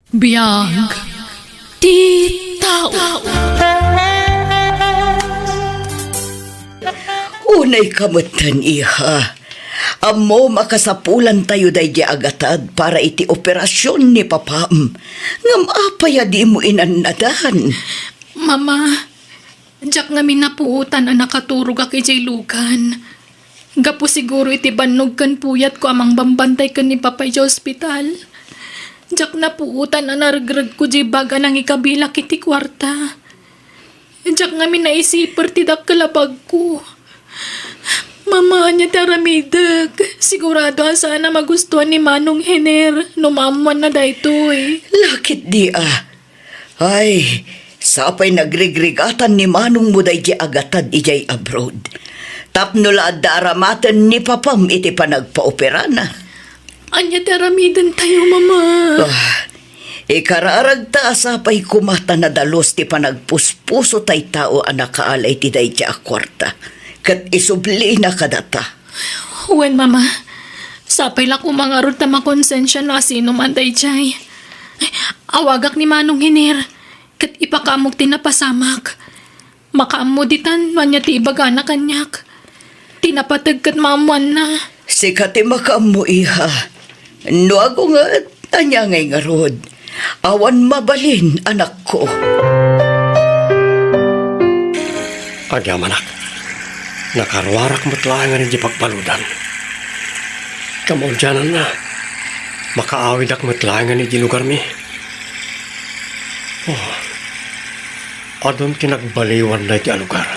Biyag ti tao. Unay kamutan, iha. Amo makasapulan tayo day di agatad para iti operasyon ni papam. Ngam apaya di mo inanadahan. Mama, jak nga minapuutan ang nakaturog ak ijay lukan. Gapo siguro iti banog kan puyat ko amang bambantay kan ni papay sa ospital. Jak na puutan ang naragrag ko di baga nang ikabilak iti kwarta. Jak nga minaisipar ti kalabag ko. Mama niya taramidag. Sigurado sana magustuhan ni Manong Hener. Numamuan na daytoy. Lakit di Ay, sapay nagrigregatan ni Manong mo day di agatad ijay abroad. Tapno laad daramatan ni papam iti panagpaopera na. Anya taramidan tayo, Mama. Ikararag ta sapay kumata na dalos ti panagpuspuso tay tao ang nakaalay ti day di akwarta. Kat isubli na kadata. Wen, Mama. Sapay lang umangarot na makonsensya na sino man day jay. Awagak ni Manong Hiner. Kat ipakamog tinapasamak. Makaamoditan wanya ti ibaga na kanyak. Tinapatag kat maamuan na. Sikati makamu iha. No ako nga tanya ngay ngarod. Awan mabalin anak ko. Agyamanak. Nakarwarak matlaangan di pagpaludan. Kamodyanan na. Makaawid ak matlaangan di lugar mi. Adon tinagbaliwan na iti alugar.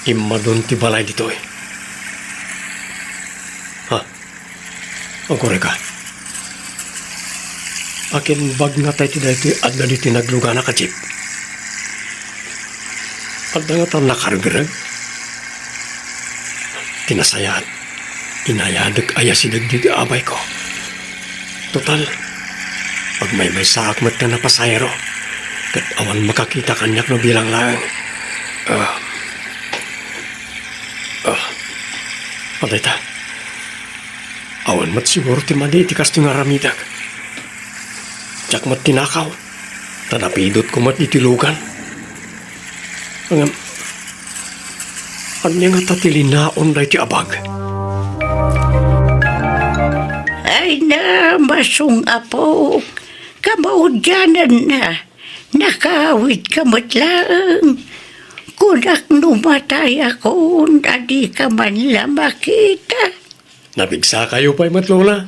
Imadon ti balay dito eh. Agore ka. Akin bag nga tayo ti dito adla di tinagluga na ka jeep. Adla nga tayo nakargrag. Tinasayaan. Inayadag ayasidag di abay ko. Total, pag may saakmat ka na pasayero, kat awan makakita kanyak no bilang lang. Patay ta. Awan mat siguro ti mali ti kasto nga ramidag. Tsak mat tinakaw. Tanapidot ko mat itilugan. Anya nga tatilinaon na iti abag. Ay na, masung apo. Kamaudyanan na. Nakawit ka matlang. Kunak numatay ako, hindi ka man lang makita. Nabigsa kayo pa'y matlola.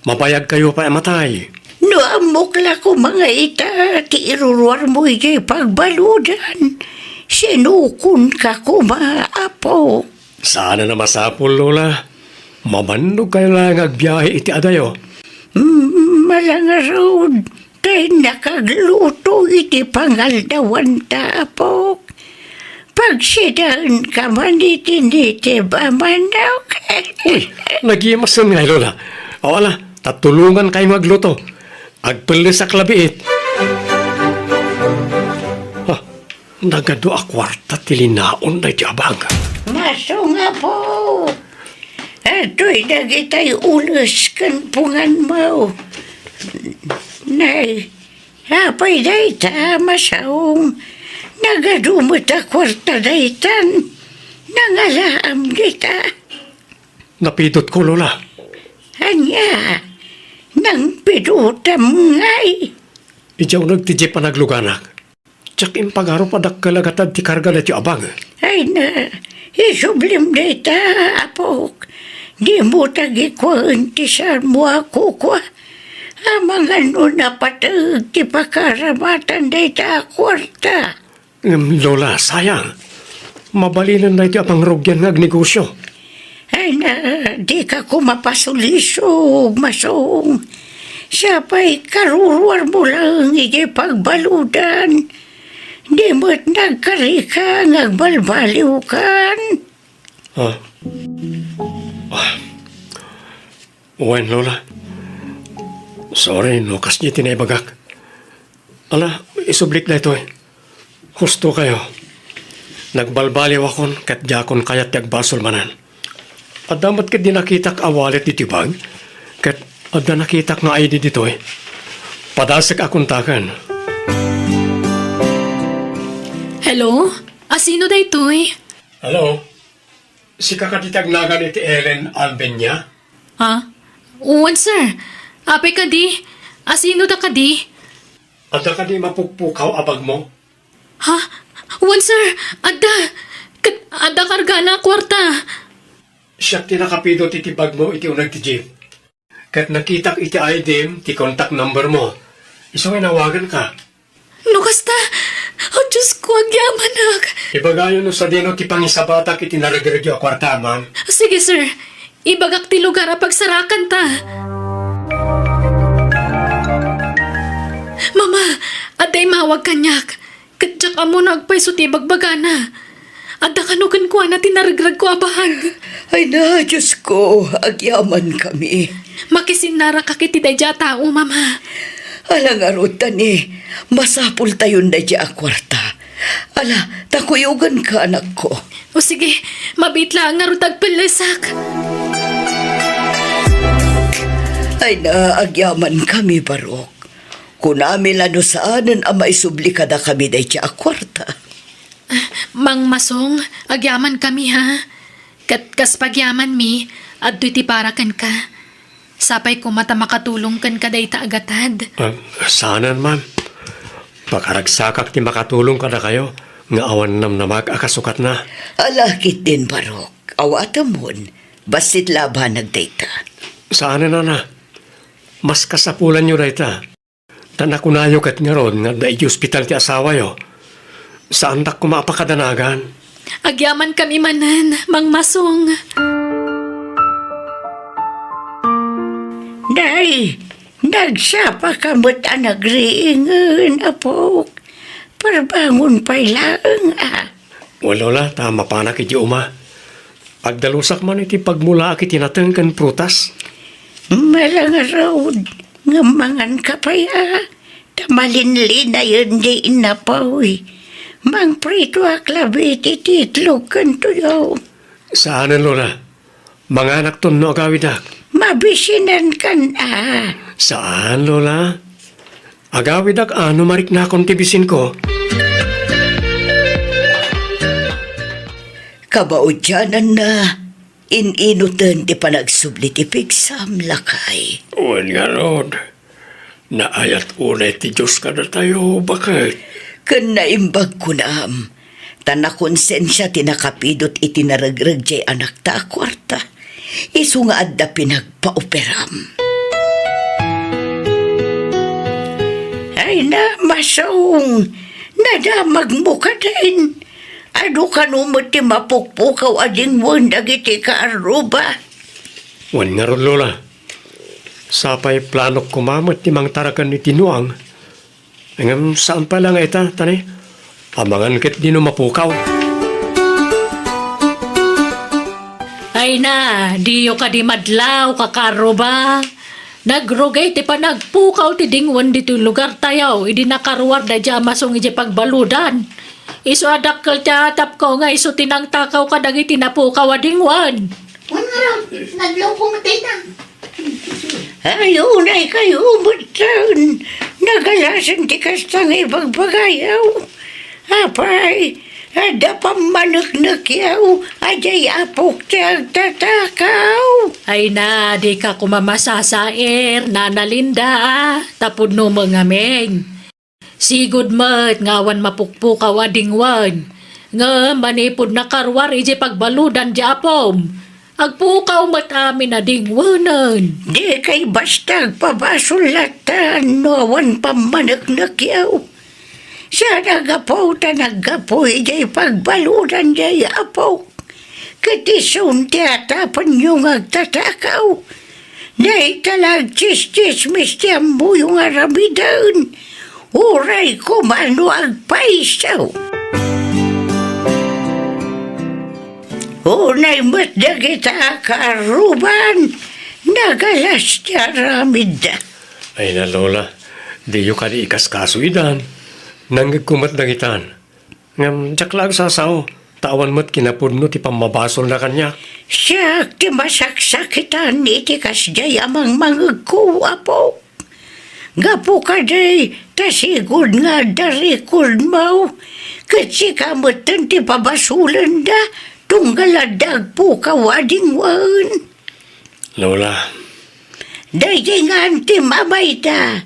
Mapayag kayo pa'y matay. No, amukla ko mga ita, ti iruruar mo ijay pagbaludan. Sinukun ka kumaapo. Sana na masapol, lola. Mabanog kayo lang agbiyahe iti adayo. Malangarod, kay nakagluto iti pangaldawan tapok. Pagsidaan ka man iti ba manok? Uy, nagimason nga, lola. O ala, tatulungan kayo magluto. Agpilis sa klabiit. Nagado a kwarta tilinaon na jabag. Maso nga po. Ato'y nagitay ulos kan pungan mo. Nay, apay day ta masaong. Nagadumot a kwarta daytan. Nangalaam kita. Napidot ko, lola. Anya, nang pidutam ngay. Ijaw nagtidye pa nagluganak. Tsak impagaro pa dakkalagatan ti karga na ti abang. Ay na, isublim dayta, apok. Di mo tagikuan ti mo ako kwa. Amang ano na patag ti pakaramatan dayta kwarta. Lola, sayang. Mabalinan na iti apang rogyan ng negosyo. Ay na, di ka kumapasulisog, masong. Siya pa'y karuruar mo lang iti pagbaludan. Di mo't nagkarika ngagbalbaliw kan. Uwan, lola. Sorry, no, kas niya tinaybagak. Ala, isublik na ito eh. Husto kayo. Nagbalbaliw akon, kat jakon kayat yagbasol manan. At damat ka din nakitak awalit di tibag, kat Ada nakita nga ay dito eh. Padasek akong takan. Hello? Sino da ito'y? Hello? Si kakatitagnagan iti Ellen Albenya? Ha? Uwan, sir. Apay ka di? Sino da ka di? Ada ka di mapukpukaw abag mo? Ha? Uwan, sir. Ada karga na kwarta. Siya tinakapido ti bag mo iti unag ti jeep. Kat nakitak iti item ti contact number mo. Iso nga nawagan ka. No, kasta. Oh, Diyos ko, agyaman ak. Ibagayo no sa dino ti pangisabatak iti naragregyo a kwarta, ma'am. Sige, sir. Ibagak ti lugar a pagsarakan ta. Mama, aday mawag kanyak. Kadyak amo nagpaiso ti bagbagana. Adda kanugan ko na tinaragrag ko abahag. Ay na, Diyos ko, agyaman kami. Makisinara ka kiti dadya tao, mama. Alang arutan masapul tayo na dya kwarta. Ala, takuyugan ka anak ko. O sige, mabit lang nga rutag palasak. Ay na, agyaman kami barok. Kunami lano saanan ang maisubli kada kami na dya kwarta. Mang Masong, agyaman kami ha. Kas pagyaman mi, at ti parakan ka. Sapay ko mata makatulong kan kaday ta agatad. Sana, ma'am. Pagkaragsakak ti makatulong ka na kayo, nga awan nam na mag-akasukat na. Alakit din barok. Awatamon, basit laban nagdata. Sana na. Mas kasapulan nyo rayta. Tanakunayo kat nga ron nga daig hospital ti asawa yo. Saan tak kumapakadanagan? Agyaman kami manan, Mang Masong. Day, nagsapa kamot ang nagriingan, apok. Parbangon pa lang, Wala, tama pa na kiti uma. Pagdalusak man iti pagmula kiti natengken prutas. Malang road, ngamangan ka pa Tamalinli na yun di inapawi. Mang prito aklabi tititlog kan tuyaw. Saan lola? Mga anak ton no agawidak. Mabisinan kan Saan lola? Agawidak ano marik na akong tibisin ko. Kabaudyanan na ininutan ti panagsubli ti pigsam lakay. Uwan nga rod. Naayat unay ti Diyos ka na tayo. Bakit? Kan naimbag ko na tanakonsensya tinakapidot itinaragrag jay anak ta kwarta. Isu nga adda pinagpaoperam. Ay na, Masong, nadamag mo ka din. Ano ka numot ti mapukpukaw ading wanda iti kaaruba? Uwan nga rod lola. Sapay planok kumamot ti mang tarakan ni Tinuang. Ngam saan pa lang ita, tani? Amangan kit di no mapukaw. Ay na, diyo ka di madlaw, kakaro ba? Nagrugay ti pa nagpukaw ti dingwan dito lugar tayaw, idi nakaruwar da dya Masong iji pagbaludan. Iso adakkel ti atap ko nga iso tinang takaw ka dagiti napukaw a dingwan. Naglaw ko matay na. Ayunay kayo umutan. Nagalasan ti kastang ibagbagayaw. Apay, ada pamanaknak yaw. Ajay apok ti agtatakaw. Ay na, di ka kumamasasair, nanalinda, tapod no mga meng. Sigud mat, ngawan mapukpukaw a dingwan. Nga manipod na karwar iji pagbaludan di apom. Agpukaw mat amin na dingwanan. Di kay bastag pabasulatan no awan pamanaknak yaw. Siya nagapaw ta nagapoy jay pagbaludan jay apaw. Katisun ti atapan yung agtatakaw. Naitalag chis-chismis ti ambo yung aramidan. Uray ko mano agpaisaw. Unay matda kita karuban, nagalas ti aramid. Ay na lola, di yu ka di ikas kasuidan. Nanggagkumat dagitan. Ngam jaklag sasaw, tawan mo't kinapudno ti pamabasol na kanya. Siya ti masaksakitan iti kasjay amang mangagkuwa po. Gapo ka day, tasigod nga darikod mo. Kasi kamutan ti pabasulan da, tunggaladag po ka wading wan. Lola, Dahil nga ti mamay da,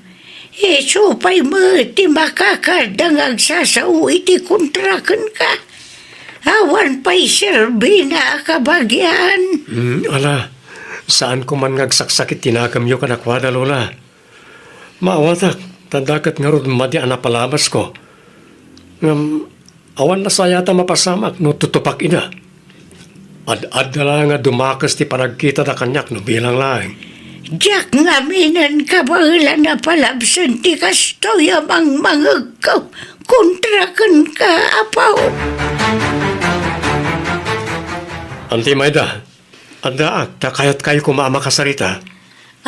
supay mo ti makakardang agsasaw iti kontrakan ka. Awan pa'y serbi na kabagyan. ala, saan ko man ngagsaksakit tinagamyo ka nakwada, Lola? Maawatak, tadakat nga ron madi ang napalabas ko. Awan na sayata mapasamak no tutupak ina. Ad na nga dumakas ti panagkita da kanyak no bilang lang. Diyak nga minan kabahila na palabsan ti kastoy amang mangagaw. Kontrakan ka, apaw. Anti Mayda, adaak, takayat kayo kumama kasarita.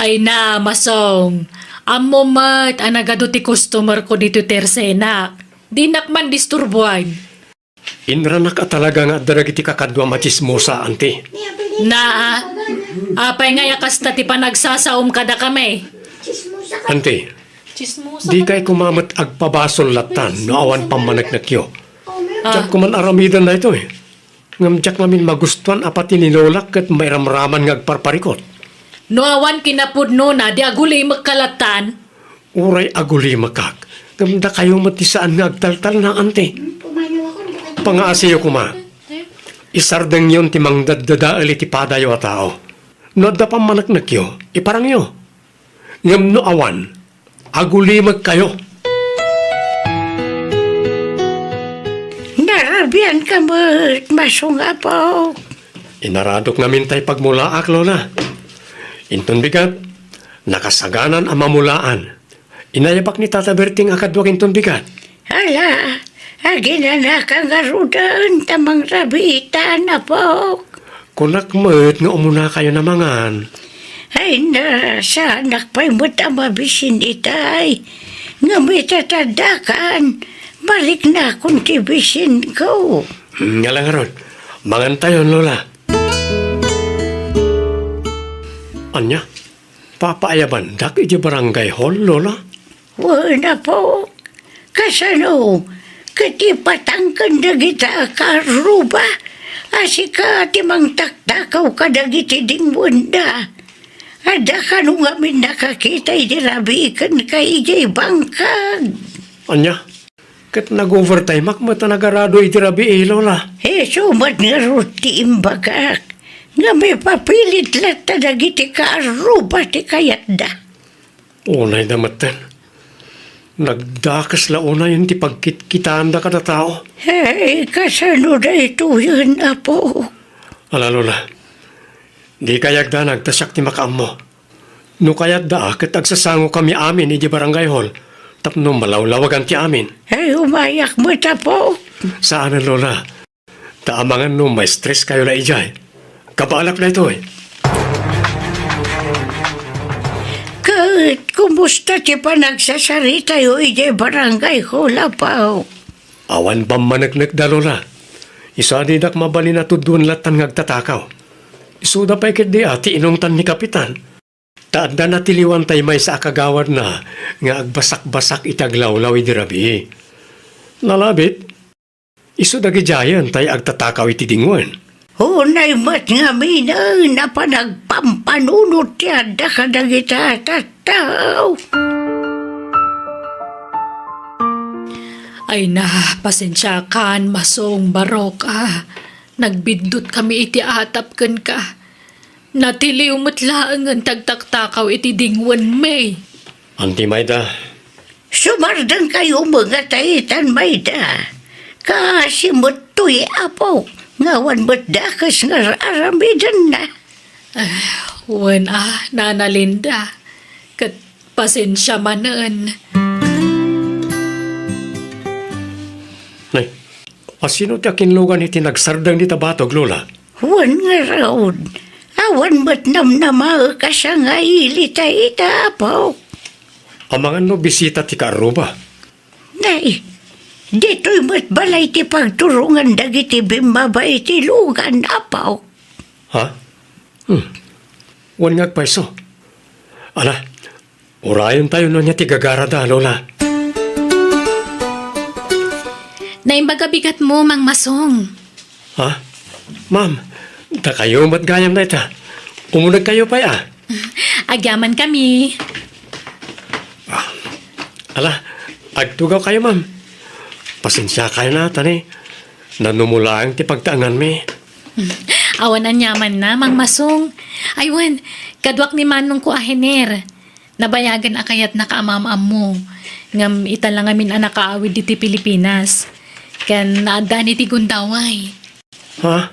Ay na, masong. Amo mat, anagado ti customer ko dito tersena. Di nakman disturbuan. Inranak at talaga nga daragiti kakadwa machismosa, anti. Na, apay nga yakas ta ti panagsasaom kada kami. Chismosa ka. Anti, Chismosa di kay kumamat agpabasol latan no awan pamanagnak yo. Oh, meron. Diyak kuman aramidan na ito eh. Ngam diyak namin magustuhan apati ni Lola kat may ramraman nga agparparikot. No awan kinapudno na di aguli magkalatan. Uray aguli makak. Ngam da kayo matisaan nga agtaltal na ante. Pumanaw ako. Pangaasiyo kuma. Isardeng yon timang daddadaali ti padayo a tao. No da pamanagnak yo, iparang yo. Ngam no awan, agulimag kayo. Narabian ka mo, masunga po. Inaradok namin tay pagmulaak, Lola. Inton bigat, nakasaganan ang mamulaan. Inayapak ni Tata Berting akadwag inton bigat. Hala, aginanak ang arudan tamang rabita na po. Kunak mo't nga umuna kayo na mangan. Ay na, sa anak pa'y matababisin itay. Nga may tatadakan, balik na kung tibisin ko. Nga lang ron, mangan tayo, Lola. Anya, papaayaban dak iti barangay hall, Lola? Wala po. Kasano, katipatangkan na kita karuba. Asika timang taktakaw ka na giti ding wanda. Ada ka nung amin nakakita idirabikan ka ijay bangkag. Anya, kat nag-overtime akmata nagarado iti rabi Lola. Sumat nga ruti imbagak. Nga may papilit lata na giti karuba ti kayat da. Unay damatan. Nagdakas la unay yung ti pagkitkitaan da kada tao. Hey, kasano na ito yun, apo? Ala, Lola, di kayag da nagtasyak ti makaam mo. No kayat da, kat agsasango kami amin iti barangay hall. Tapno malawlawagan ti amin. Ay, umayak mo ta po. Saan ang Lola? Taamangan no may stress kayo na ijay. Kabaalak na ito eh. Kat, kumusta ti pa nagsasarita yung ijay barangay hula pa? Awan ba managnak da, Lola? Isa di dak mabali na tudun latan ngagtatakaw. Isuda pa ikit di ati inungtan ni Kapitan. Taadda na tiliwan tay may sa akagawad na nga agbasak-basak itaglawlaw iti rabi. Nalabit, isuda gijayan tay agtatakaw iti dingwan. Unay mat nga mina na pa nagpampanunot yada ka na kita tataw. Ay na, pasensya kan, masong barok Nagbidot kami iti atap kan ka. Natiliw matlaang ang tagtaktakaw iti dingwan may. Auntie Maida, Sumardang kayo mga taitan mayda. Kasimot to'y apo. Ngawan mo't dakas nga aramidan na. Wan Nana Linda. Kat pasensya manan. nay, asino ti akinlugan iti nagsardang di tabatog, Lola? Wan nga raon. Awan mo't namnama ka sa nga ilita itapaw. Amangan no bisita ti Karuba. Nay, dito'y mo't balay ti pagturungan dagiti bimaba iti lugan apaw. Ha? Wan ngagpaiso. Ala, Urayon tayo no niya tigagarada, Lola. Naimbagabigat mo, Mang Masong. Ha? Ma'am, da kayo matgayam na ita. Umunag kayo pa ya. Agyaman kami. Ala, agtugaw kayo, ma'am. Pasensya kayo na, tani. Nanumulang ti pagtaangan mi. Awan ang yaman na, Mang Masong. Aywan, kadwak ni Manong ko ahener. Nabayagan akayat nakaamam-am mo. Ngam italang amin ang nakaawid diti Pilipinas. Kan naadaan iti gundaway. Ha?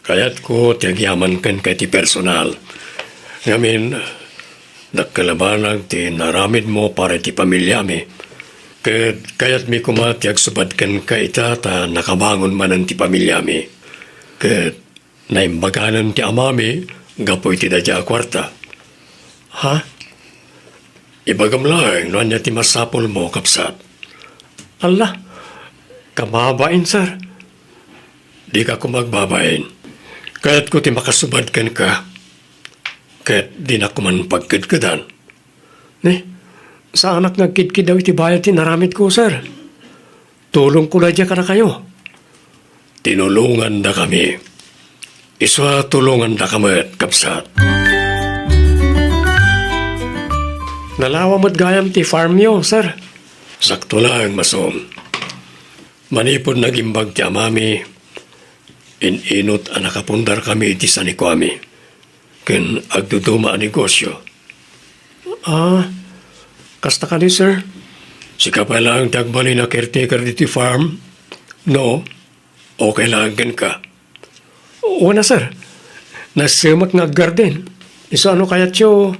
Kaya't ko tiyagyaman kan kay ti personal. Ngamin, nagkalabanag ti naramid mo para ti pamilya mi. Kaya't mi kumatiyag subad kan ka ita ta nakabangon man ti pamilya mi. Kaya't naimbaganan ti amami, gapoy ti dadya kwarta. Ha? Ibagam lang, no niya ti masapol mo, kapsat. Allah, kamabain, sir. Di ka ko magbabain. Kaya't ko ti makasubad kan ka. Kaya't di na ko man pagkidkidan. Ne, sa anak nagkidkid daw iti bayad ti naramid ko, sir. Tulong ko na dyan ka na kayo. Tinulungan na kami. Iswa tulungan na kami at kapsat. Nalawa mo't gayam ti farm niyo, sir. Sakto lang, Masong. Manipod nagimbag ti amami. Inot ang nakapundar kami iti sanikwami. Ken agduduma ang negosyo. Kasta ka ni, sir. Sika pa lang tagbali na caretaker diti farm. No, okay lang gan ka. Oo na, sir. Nasimak nga garden. Iso ano kaya tiyo,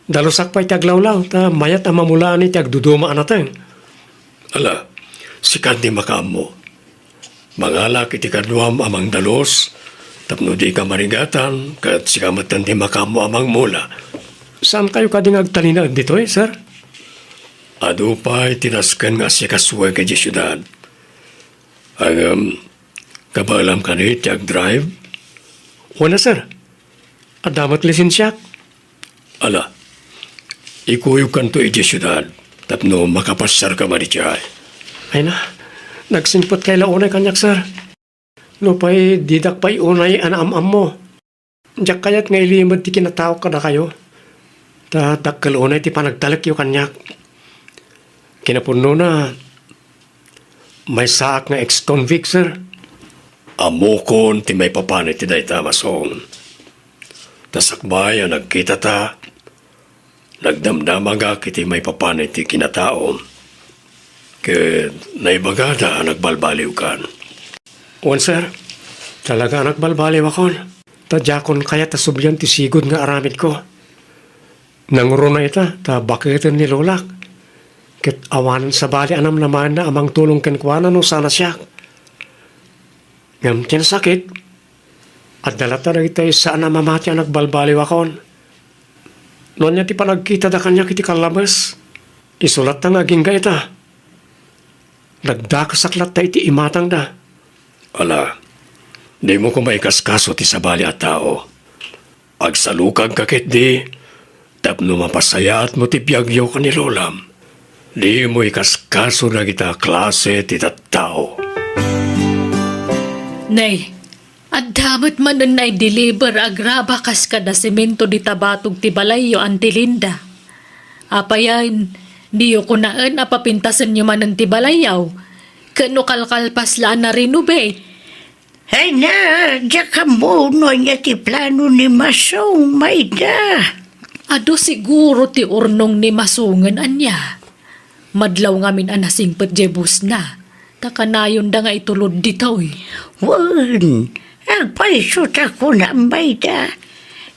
dalusak pa'y taglawlaw, ta mayat ang mamulaan ni tagduduma anateng. Ala, sikat di makaam mo. Mangalak iti kadwam amang dalos, tapno di ka marigatan, kat sikamatan di makaam mo amang mula. Saan kayo kading agtalinag dito sir? Ado pa'y tinaskan nga siya kasuway ka di syudad. Ang kabalam ka ni tiag drive? Wala, sir. Adamat lisensyak. Ala, ikuyog kanto iti syudad, tapno makapasyar ka maritiyay. Ay na, nagsimpot kay launay kanyak, sir. No pa'y didak pa'y unay anaam-am mo. Diyak kaya't ngay limod ti kinatawag ka na kayo. Dakkel unay ti panagtalak yu kanyak. Kinapuno na, may saak nga ex-convict, sir. Amokon ti may papanit ti dayta, Masong. Tasakbay ang nagkita ta, nagdamdamaga kiti may papanit ti kinataom. Ke naibagada ang nagbalbaliw kan. Wan, sir, talaga nagbalbaliw akon. Tadjakon kaya tasublyan ti sigod nga aramid ko. Nanguro na ita, ta bakitin ni Lolak. Ket awanan sa bali anam naman na amang tulong kenkwana no sana siya. Ngam sakit, at dalata na itay saan na mamati ang nagbalbaliw akon. Noon niya ti panagkita da kanya kiti kalabas, isulat na naging gaita. Nagdakasaklat ta iti imatang da. Ala, di mo ko maikaskaso ti sabali at tao. Agsalukag kakit di, tapno mapasaya at mo ti biyagyo ka ni Lolam. Di mo ikaskaso na kita klase ti tattao. Nay, at damat man nun na deliver agraba kas kada semento di tabatog ti balayo antilinda. Apayan, diyo ko naan apapintasan nyo man ng ti balayaw. Kano kalkalpaslaan na renovate. Ay na, diya ka muna niya ti plano ni Masong, Mayda. Ado siguro ti urnong ni Masungan anya. Madlaw ngamin anasingpet jebus na. Takanayon da nga itulod dito eh. Wan, agpaisot ako na, Mayda.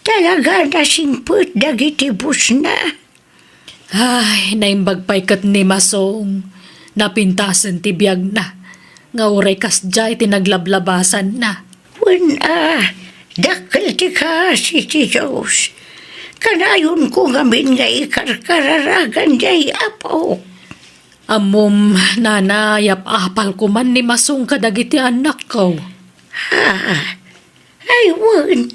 Talaga nasingput dagiti bus na. Ay, naimbagpay kat ni Masong. Napintasan ti biyag na. Nga uray kas jay tinaglablabasan na. Wan dakil ti kasi ti Diyos. Kanayon ko ngamin nga ikarkararagan jay apo. Amom, nanayap apal ko man ni Masong kadagiti anak ko. Ay, wan.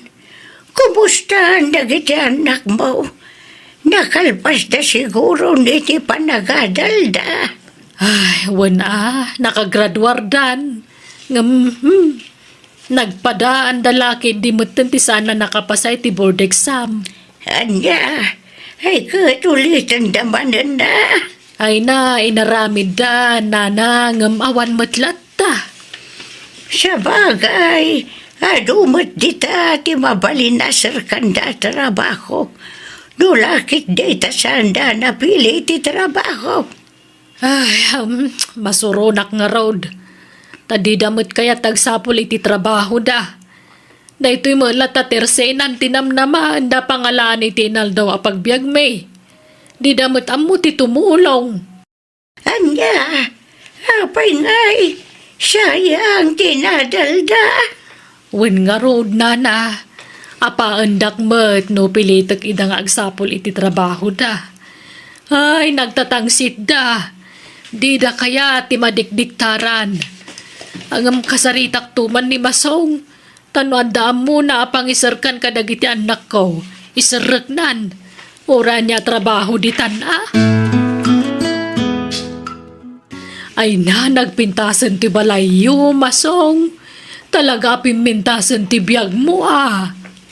Kumusta ang dagiti anak mo? Nakalpas na siguro niti panagadal da. Ay, wala. Nakagraduar dan. Nagpadaan dalaki di mo ti sana nakapasay ti board exam. Anya, ay katulitan damanan na. Ay na, inaramid da, nana, awan matlat ta. Sa bagay, adumat dita ti mabalinasar kanda trabaho. Nulakit dita sanda napili ti trabaho. Ay, masuronak nga road. Tadi damot kaya tagsapol iti trabaho da. Da ito'y mula tatersenan tinamnaman da pangalan iti naldaw apagbiag may. Di damot amo ti tumulong. Anya, apay ngay, sayang tinadalda. Wen nga road nana. Apaandak met no pilitak idang agsapol iti trabaho da. Ay, nagtatangsit da. Di da kaya ti madikdiktaran. Ang kasaritak tuman ni Masong. Tanuandaan mo na pangisarkan kadagiti anak ko. Isaragnan. Ora niya trabaho di tana. Ay na, nagpintasan ti balayo, Masong. Talaga pimintasan ti biyag mo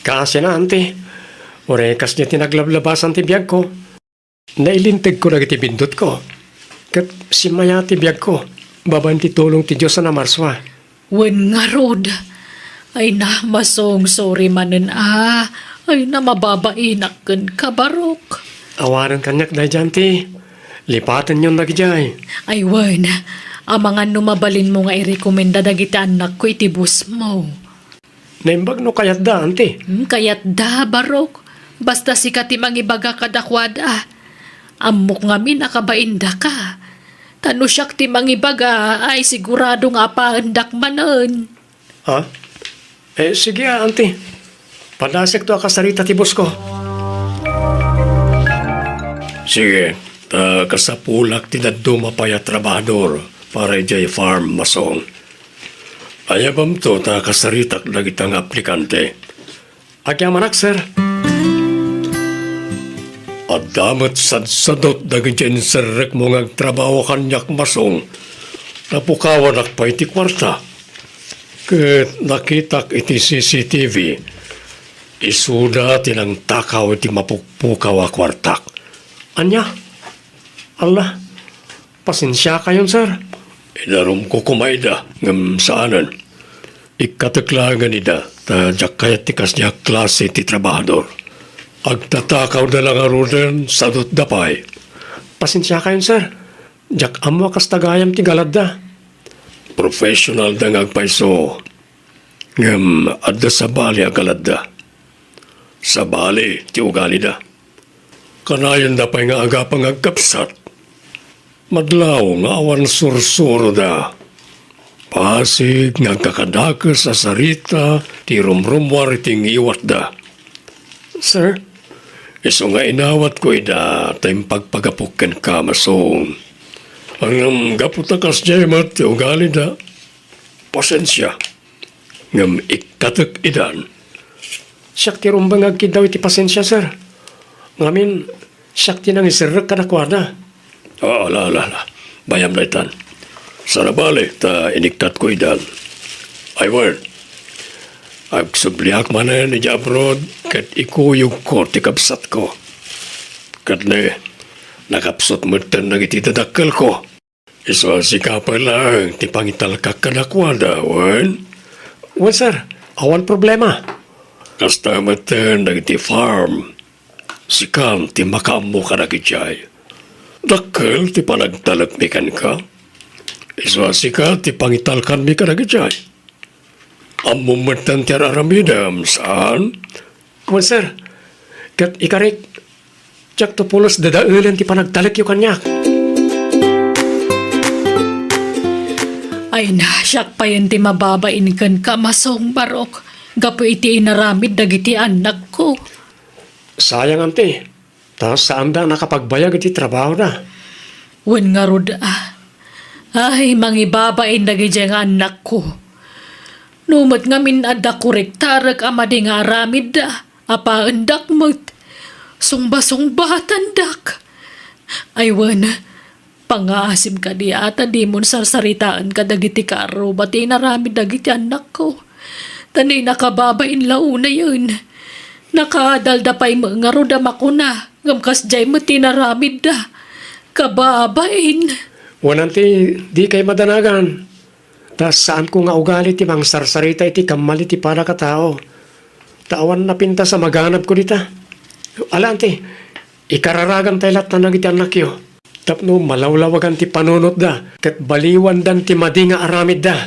Kasi na, ante. Orekas niya tinaglablabasan ti biyag ko. Nailintag ko na iti bindot ko. Kat simaya ti biyag ko. Baban ti tulong ti Diyos na marswa. Wen nga rod. Ay na, Masong, sorry manen Ay na, mababainak kan kabarok. Awaran kanyak na dyan ti. Lipatan yun nagyay. Ay wen, amangan numabalin mo nga i-rekomenda dagiti anak ko iti bus mo. Naimbag no kayat da, ante. Kayat da, barok. Basta sikat imangibaga kadakwada. Amok nga min nakabainda ka. Tano siyak ti mangibaga ay sigurado nga paandak manen. Ha? Sige ante. Padasek to akasarita ti boss ko. Sige, kasapulak ti daddo mapaya trabador para ijay farm Masong. Ayabam to kasaritak dagitang aplikante. Agyamanak, sir. At damat sadsadot dagityan sarek mo ngagtrabaho kanyak Masong. Napukawan pa iti kwarta. Ket nakitak iti CCTV. Isuda tinang takaw iti mapukpukaw a kwartak. Anya? Allah, pasensya kayon, sir. Idarom ko kumayda ngam saanan. Ikataklagan ida ta jakayat ti kasya klase ti trabahador. Agtatakaw na lang arunan sadot dapay. Pasensya kayon, sir. Jak amo kas tagayam ti galadda. Professional da ngagpaiso. Ngam adda sa bali agaladda. Sa bali ti ugali da. Kanayon da pa'y nga agapang agkapsat. Madlaw nga awan sursuro da. Pasig nga kakadakas sa sarita ti rumrumwar ting iwat da. Sir, iso nga inawat ko ida tayong pagpagapukan ka Masong. Ang gaputakas jemat ti ugali da. Pasensya. Ngam ikatak idan. Siyak ti rumbang agkidaw iti pasensya, sir. Ngamin, siyak ti nang isirek kadakwada. Ala. Bayam na itan. Sarabali, ta iniktat ko idan. I word. Agsubliak manan ni abroad kat ikuyog ko ti kapsat ko. Kat ne, nakapsot mo tan nagititadakal ko. Iso sikapan lang ti pangital kakadakwada, wan? Wan, sir. Awan problema. Kasta matan nagiti farm. Sikam ti makamo ka nagitjay. Dakkel ti panagtalagmikan ka. Iswasika ti pangitalkan mi ka nagitjay. Amumatan ti araramidam saan? Well, sir, kat ikarik, tsak to pulos dadaulan ti panagtalak yu kanyak. Ay na, siyak pa yun ti mababain kan ka Masong, barok. Gapo iti inaramid dagiti anak ko. Sayang, ante. Tapos saan da nakapagbayag iti trabaho na? Wen nga rod Ay, mangibabain dagiti nga anak ko. Numot nga minada korektarag amadi nga aramid da. Apaandak mo't. Sungba-sungbatan, dak. Aywan, pangaasim ka di ata di mo sarsaritaan ka dagiti karo, bati narami dagiti anak ko. Tanay nakababain launa yun. Nakadalda pa'y mga rodam ako na, ngamkas jay mo tinaramid da. Kababain. Wananti, di kay madanagan. Tas saan ko nga ugali ti mang sarsarita iti kamali ti para ka tao. Tawan na pinta sa maganap ko dita. Alanti, ikararagan tayo lahat na nagiti anak yo. Tapno malawlawagan ti panunot da, kat baliwan dan ti madi nga aramid da.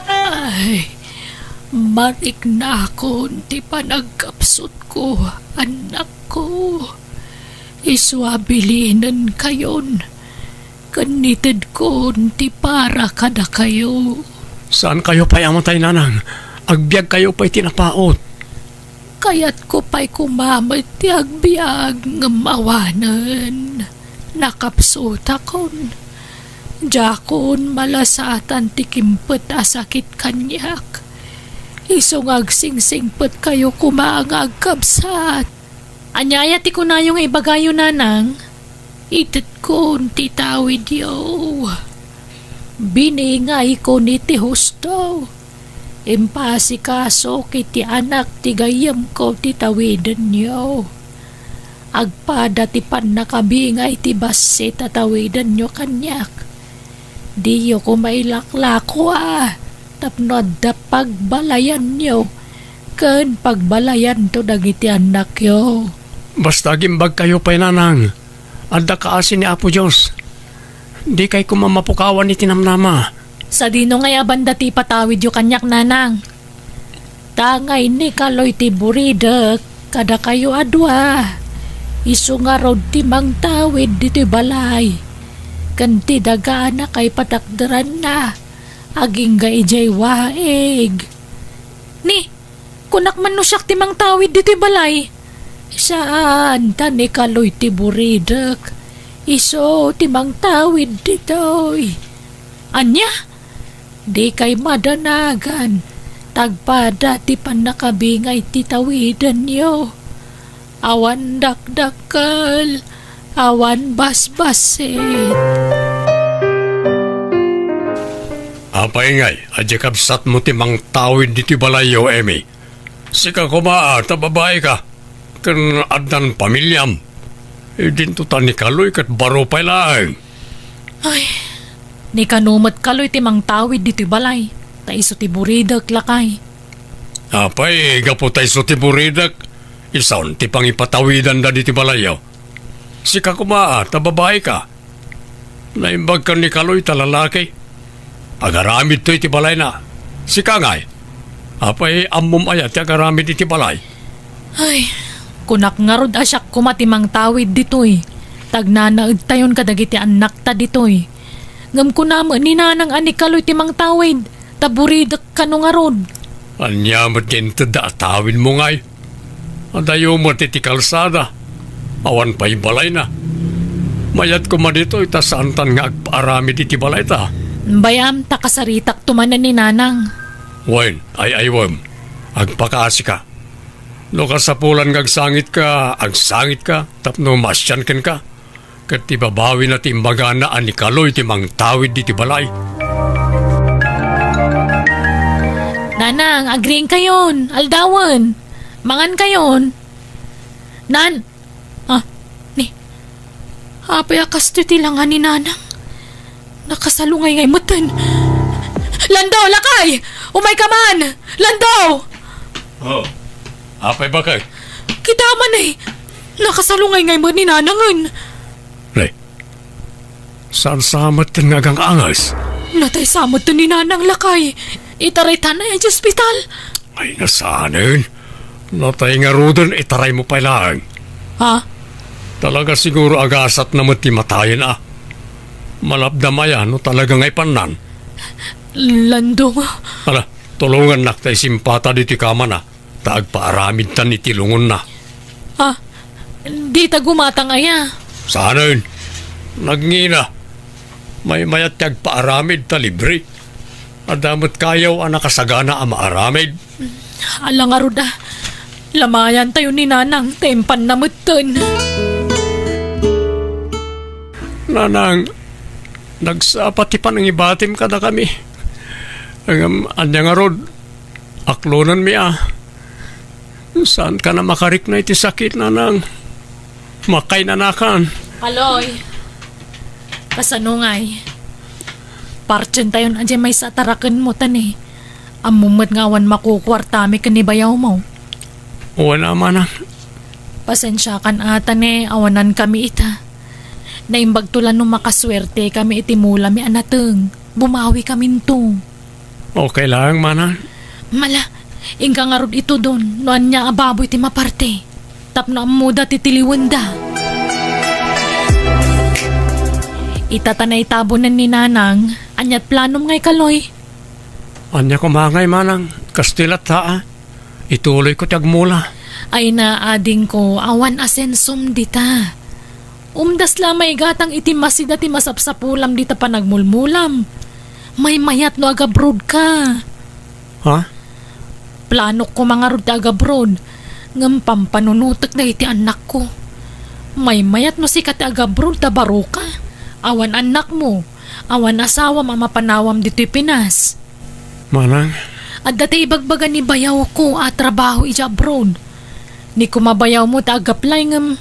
Ay, marik na ako ti panagkapsot ko, anak ko. Iswabilinan kayon. Kanitid ko ti para kada kayo. Saan kayo pa'y amatay nanang? Agbyag kayo pa'y tinapaot. Kaya't ko pa'y kumamit ti agbiag ng mawanan. Nakapsot akon. Jakon malasatan ti kimpet asakit kanyak. Isong agsingsingpet kayo kumangag kabsat. Anyaya ti kunayong ibagayo nanang. Itit ko ti tawid yo. Biningay ko ni ti husto. Impasi kaso kiti anak ti gayam ko ti tawidan yo. Agpada ti pan nakabingay ti base tatawidan nyo kanyak. Di yo ko mailaklako tapno da pagbalayan nyo. Ken pagbalayan to dagiti anak yo. Basta gimbag kayo pa'y nanang. Adda kaasin ni Apo Diyos. Di kay kumamapukawan ni tinamnama. Sa dino ngay abanda ti patawid yo kanyak nanang. Tangay ni kaloy ti buridek kada kayo adwa. Isu nga rod ti mangtawid diti balay. Kanti daga na kay patakdaran na. Aging ga ijay waeg. Ni, kunak man no siyak ti mangtawid diti balay. Saan tani kaloy ti buridek. Iso ti mangtawid ditoy. Anya? Di kay madanagan. Tagpada ti panakabingay ti tawidan nyo. Awan dakdakal. Awan basbasit. Apay ngay, adya kabsat mo timang tawid diti balayo, Emi. Sika kumaa, tababae ka. Kan adan pamilyam. Dinto tani kaloy kat baro pay lang. Ay, ni kanumat kaloy timang tawid dito balay. Taiso ti buridag lakay. Apay, gapo tayo sa tiburidak. Isaon ti pangipatawidan da diti balayo. Sika kumaa, tababae ka. Naimbag ka ni kaloy talalaki. Agaramid to iti balay na. Sika ngay. Apay, amom ayat ti agaramid iti balay. Ay, kunak nga rod asyak kumatimang tawid ditoy. Tagnanaad tayon kadagiti anak ta ditoy. Ngam ko naman ni nanang ani kaloy timang tawid. Taburidak ka no nga rod. Anyamat kinto da tawid mo ngay. Adayo mo ti kalsada. Awan pa'y balay na. Mayat ko madito itasantan nga agparamid iti balay ta. Bayam takasaritak tumanan ni nanang. Wen, ay wem. Agpakaasi ka. No kasapulan agsangit ka, tapno masyan ken ka. Kat tibabawi na timbaga na ani kaloy timang tawid di tibalay. Nanang, agring kayon. Aldawan. Mangan kayon. Nan. Ni. Apay akas titilangan ni nanang. Nakasalungay ngay matan. Lando, lakay! Umay ka man! Lando! Oh, apay bakay? Kita man eh. Nakasalungay ngay man ni nanangan. Re, saan samat ng agang angas? Natay samot to ni nanang lakay. Itaray tanay sa ospital. Ay nasanin. Natay nga rudan, itaray mo pa lang. Ha? Talaga siguro agasat na matimatayin Malabdamaya no talaga ngay panan. Lando nga. Ala, tulungan nak tay simpata diti kama na. Taag paaramid tan itilungon na. Ha? Di ta gumatang aya. Sana yun. Nagngina. May mayat tiyag paaramid ta libre. Adamot kayaw ang nakasagana ang maaramid. Alang aruda, lamayan tayo ni Nanang, tempan na mutten. Nanang, nagsapati pa ng ibatim ka na kami. Ang anyang arod, aklonan mi Saan ka na makarik na iti sakit, Nanang? Makay nanakan. Aloy, kasanungay. Parchen tayo na dyan may satarakan mo tani. Amumad nga awan makukwartami ka ni bayaw mo. Wala Manang. Pasensya kan atan awanan kami ita. Naimbag tulan nung makaswerte kami itimula mi anateng. Bumawi kami to. Okay lang, Manang. Mala, ingka nga rod ito doon. Noan niya ababoy ti maparte. Tap na amuda titiliwanda. Itatanay tabunan ni Nanang, anyat planom ngay kaloy. Anya kumangay, Manang. Kastilat taa. Ituloy ko tiyagmula. Ay na ading ko, awan asensum dita. Umdas lamay gatang itimasi dati masapsapulam dita pa nagmulmulam. May mayat no agabrod ka. Ha? Plano ko mga rod agabrod. Ngam pampanunutok na iti anak ko. May mayat no si kati agabrod ta baro ka. Awan anak mo. Awan asawa mamapanawam dito'y Pinas. Manang, At dati ibagbagan ni bayaw ko at trabaho ija abroad. Ni kumabayaw mo ta agaplay ngam.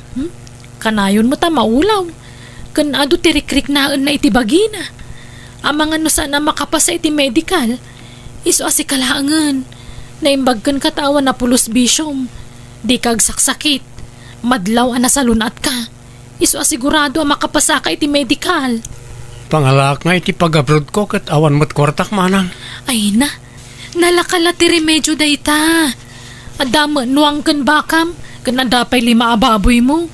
Kanayon mo ta maulaw. Kan ado tirikrik na iti bagina. Amang ano sana makapasa iti medical. Iso asikalaangan. Naimbagkan katawan na pulos bisyom. Di kag saksakit. Madlaw ana salunat ka. Iso asigurado ang makapasa ka iti medical. pangalak nga iti pag-abroad ko kat awan mo't kwartak, Manang. Ay na. Nalakala ti remedyo dayta. Adama nuang kan bakam. Kan adapay 5 ababoy mo.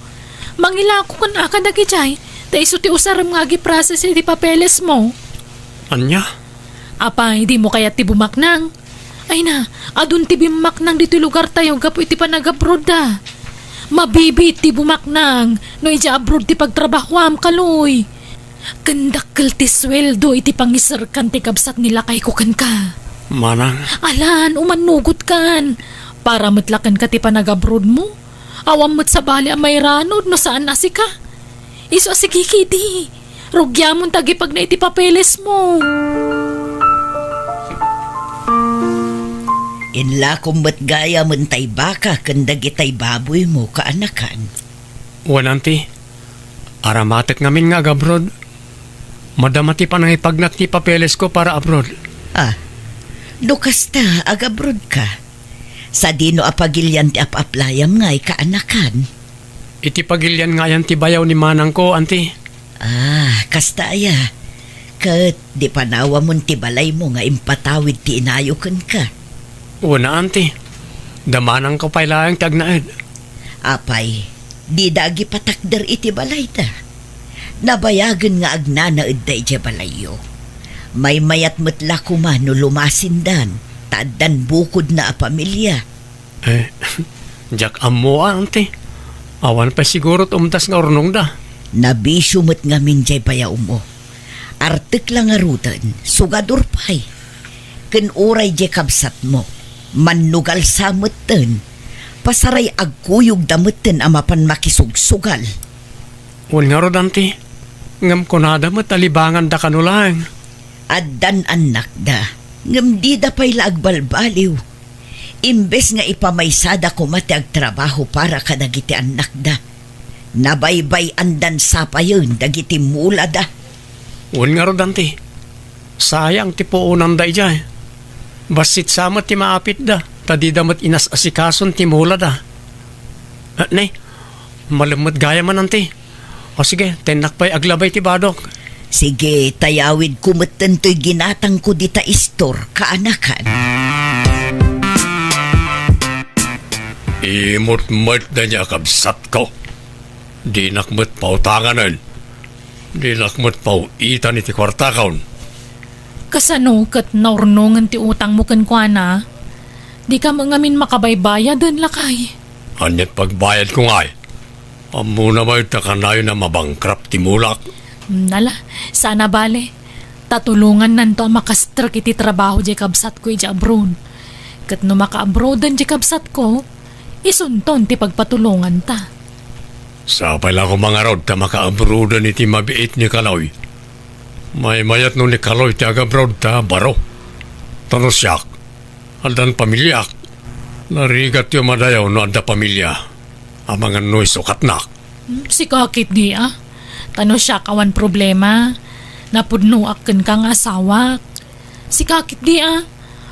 Mangila ko kan aka dagijay. Ta iso ti usaram nga gi-process iti papeles mo. Anya? Apa, hindi mo kaya ti bumaknang? Ay na, adun ti bumaknang dito lugar tayo gapo iti panag-abroad da. Mabibit ti bumaknang no ija abroad ti pagtrabahoam kaloy. Kandakkel ti sweldo iti pangisarkan ti kabsat nila kay kukan ka. Manang, Alan, umanugot kan. Para matlakan ka ti panag-abroad mo. Awam mo't sa bali ang may ranod no saan nasi ka. Iso asigikiti. Rugyamon tagi pag na iti papeles mo. Inla kumbat gaya mentay baka kandag itay baboy mo kaanakan. wananti. Aramatek ngamin nga abroad. Madamati pa nang ipagnak ti papeles ko para abroad. Ah, dukas ta agabrod ka. Sa dino apagilyan ti ap-aplayam ngay kaanakan. Iti pagilyan nga yan ti bayaw ni Manang ko, anti. Ah, kasta aya. Kat di panawa mon ti balay mo nga impatawid ti inayokan ka. Una, anti. Damanang ko pa'y lang tagnaid. Apay, di dagi patakder iti balay ta. Nabayagan nga agnanaed da iti balayo. May mayat matla kuman no lumasindan. Tadan bukod na a pamilya. Jak amo, anti. Awan pa siguro umtas nga ornong da. Nabisyo mo't nga minjay bayaw mo. Artik lang nga rutan, sugador pa'y. Ken oray je kabsat mo. Manugal sa meten. Pasaray agkuyog dameten amapan makisugsugal. Un nga ro, anti. Ngam ko na damat talibangan da kanulang. Addan anak da. Ngam di da pa'y laagbalbaliw. Imbes nga ipamaysada ko mati agtrabaho para kadagiti anak da. Nabaybay andan sapa yun dagiti mula da. Un nga ro, anti. Sayang ti po unang da ijay. Basit samat ti maapit da. Tadi damat inas asikason ti mula da. Nay, malamot gaya man, anti. O sige, tenak pa'y aglabay ti badok. Sige, tayawid kumatan to'y ginatang ko dita istor kaanakan. Imot-mot na niya kabsat ko. Di nakmat pautanganan. Di nakmat pauitan iti kwartakaon. Kasano kat naurnungan ti utang mo kan kwa na? Di ka mangamin makabaybayadan lakay. Anyat pagbayad ko nga. Amo na may takanayo na mabangkrap ti mulak. Nala, sana bale. Tatulungan nanto ang makastrak iti trabaho di kabsat ko iti abroad. Kat no maka-abroadan di kabsat ko, isunton ti pagpatulungan ta. Sa pala ko mga rod ta maka-abroadan iti mabiit ni Kaloy. May mayat no ni Kaloy ti aga-abroad ta baro. Tanusyak, aldan pamilyak. Narigat yung madayaw no anda pamilya. Amangan no'y sukatnak. Si kakit di Tano siya kawan problema. Napudnuak ken kang asawa. Si kakit di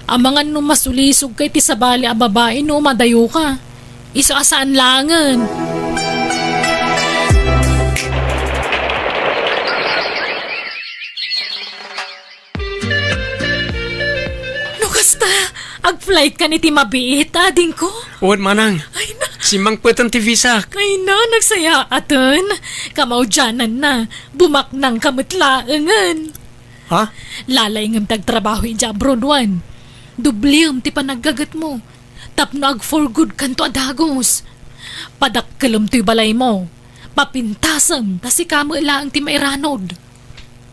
Amangan no masulisog kay ti sabali a babae no madayo ka. Iso asaan langan. No kasta, ag-flight ka ni ti mabiit, ading ko. Uwan manang, Ay na, si Mang Puetang ti Visak. ay na, nagsaya aton. Kamaudyanan na, bumaknang kamutlaangan. Ha? Lalay ngam tagtrabaho iti abroad wan. Dubliam ti panaggagat mo. Tapno ag for good kanto adagos. Padakkelam to'y balay mo. Papintasam ta si kamo ilaang ti mairanod.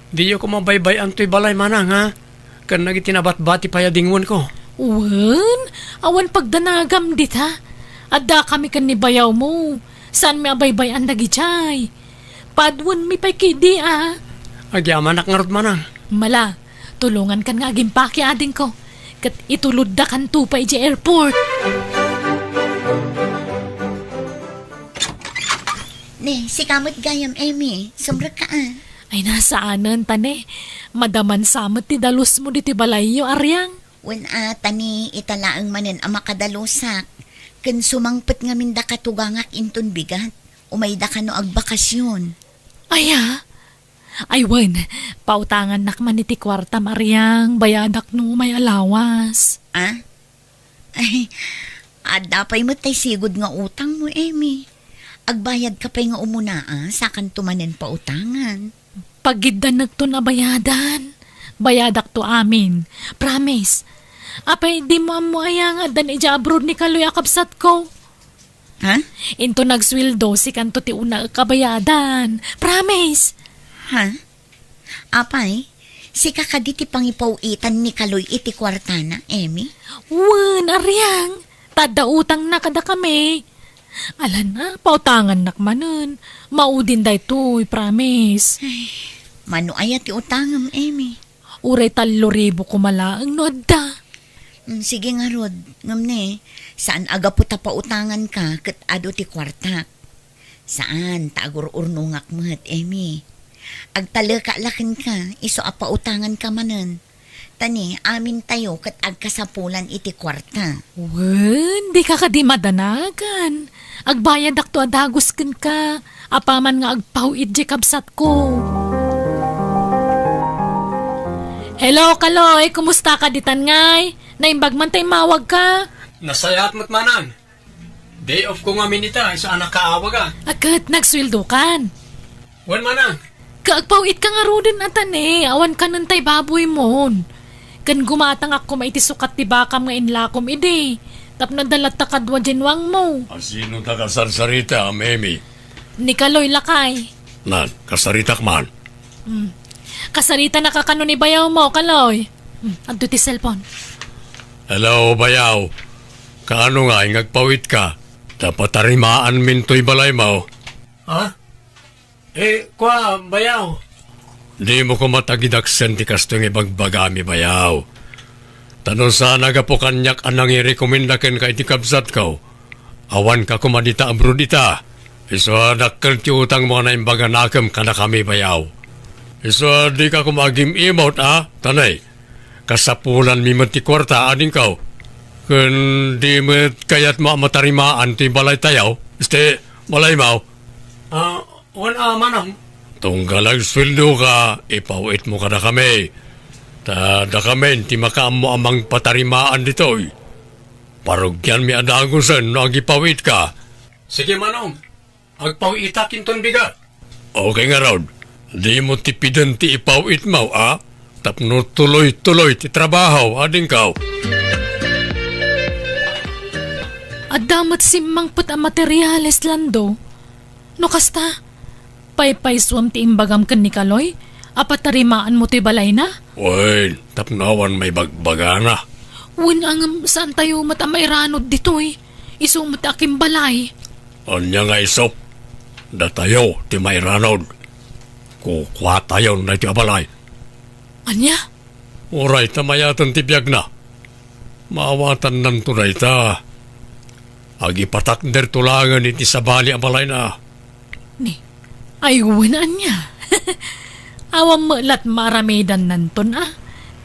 Di ko mabaybay ang tuy balay manang ha. Kan nagitinabat-bati payadingon ko. Wan, awan pagdanagam dit ha. Adda kami kan ni bayaw mo. Saan may abaybay ang nagichay? Padwan mi pay kidi Agyaman ak ngarot manang. Mala, tulungan kan nga agimpaki ading ko. Kat itulod da kan tupay di airport. Ne, si kamot gayam, Amy. Sombra ka Ay nasaanan tane. Madaman samot ti dalus mo diti balayo aryang. Wen tani italaang manen ang makadalusak. Ken sumangpet nga minda katugangak inton bigat. Umayda ka no agbakasyon. Ay wen, pautangan nakman iti kwarta maryang. Bayadak no may alawas. Ay, adapay mo tay sigod nga utang mo, Amy. Agbayad ka pa'y nga umuna, sakan tumanen pa utangan. Pagiddan nagto na bayadan. Bayadak to amin. Promise. Apay di mo amo ayang adan ija abroad ni Kaloy akabsat ko. Ha? Into nagswildo si kanto ti una kabayadan. Promise. Ha? Apay, si kakaditi pangipawitan ni Kaloy iti kwartana, Amy? Wan, aryang. Tadautang na kada kami. Alan na, pautangan nakmanan. Maudin day to'y, promise. Mano ayat ti utangam, Amy? Uray 3,000 kumalaang no adda. Sige nga, Rod. Ngam ne, saan aga puta pa utangan ka kat ado ti kwartak? Saan tagur-urnungak mo't, Amy? Agtalaka-lakin ka, iso apa utangan ka manan. Tani, amin tayo kat agkasapulan iti kwarta. Wan, di ka kadi madanagan. Agbayad akto adagos ken ka. Apaman nga agpawid di kabsat ko. Hello, Kaloy. Kumusta ka ditan ngay? Naimbag man tay mawag ka. Nasayat mo't manang. Day off ko nga minita, isa anak kaawa ka. Agad, nagswildo kan. Wan manang. Kaagpawid ka nga rodin atan Awan ka nun tay baboy mon. Kan gumatang ako maitisukat ti bakam nga inlakom ide. Tapno dalat ta kadwa jenwang mo. Sino ta kasarsarita, Amy? Ni Kaloy lakay. Nan, kasaritak man. Kasarita na kakano ni bayaw mo, Kaloy. Adto ti cellphone. Hello, bayaw. Kaano nga, ingagpawit ka? Dapat tarimaan minto'y balay mo. Ha? Kwa, bayaw. Di mo ko matagidaksen ti kastong ibagbagami, bayaw. Tanon sa nagapo kanyak anang i-recomendaken ka iti kabsat ko. Awan ka kumadita abroad ita. Iso dakkel ti utang mo na imbaga nakam ka na kami, bayaw. Iso di ka kumagim imot, Tanay, kasapulan mi ti kwarta ading kau. Kun di mo kayat matarimaan ti balay tayaw. Este, balay mo. Manang. Tunggalag sweldo ka, ipawit mo ka na kami. Da kami, ti makaam mo amang patarimaan ditoy. Parugyan mi adagusan no agipawit ka. Sige manong, agpawita kinton bigat. Okay nga Rod, di mo tipidan ti ipawit mo, Tapno tuloy-tuloy ti trabaho, ading kaw. Adamat simmang put ang materyales lando. No kasta, Pay swam ti imbagam kan ni Kaloy. Apat tarimaan mo ti balay na. Uy, tapnawan may bagbagana. Wen ang saan tayo matamairanod ditoy. Isumot aking balay. Anya nga isop. Datayo, ti may ranod. Kukwa tayo na ti abalay. Anya? Uray, tamayatan ti biyag na. Maawatan nan tunay ta. Agipatak der tulangan iti sabali abalay na. Ni, ay wen anya. Awam melat maramidan nanton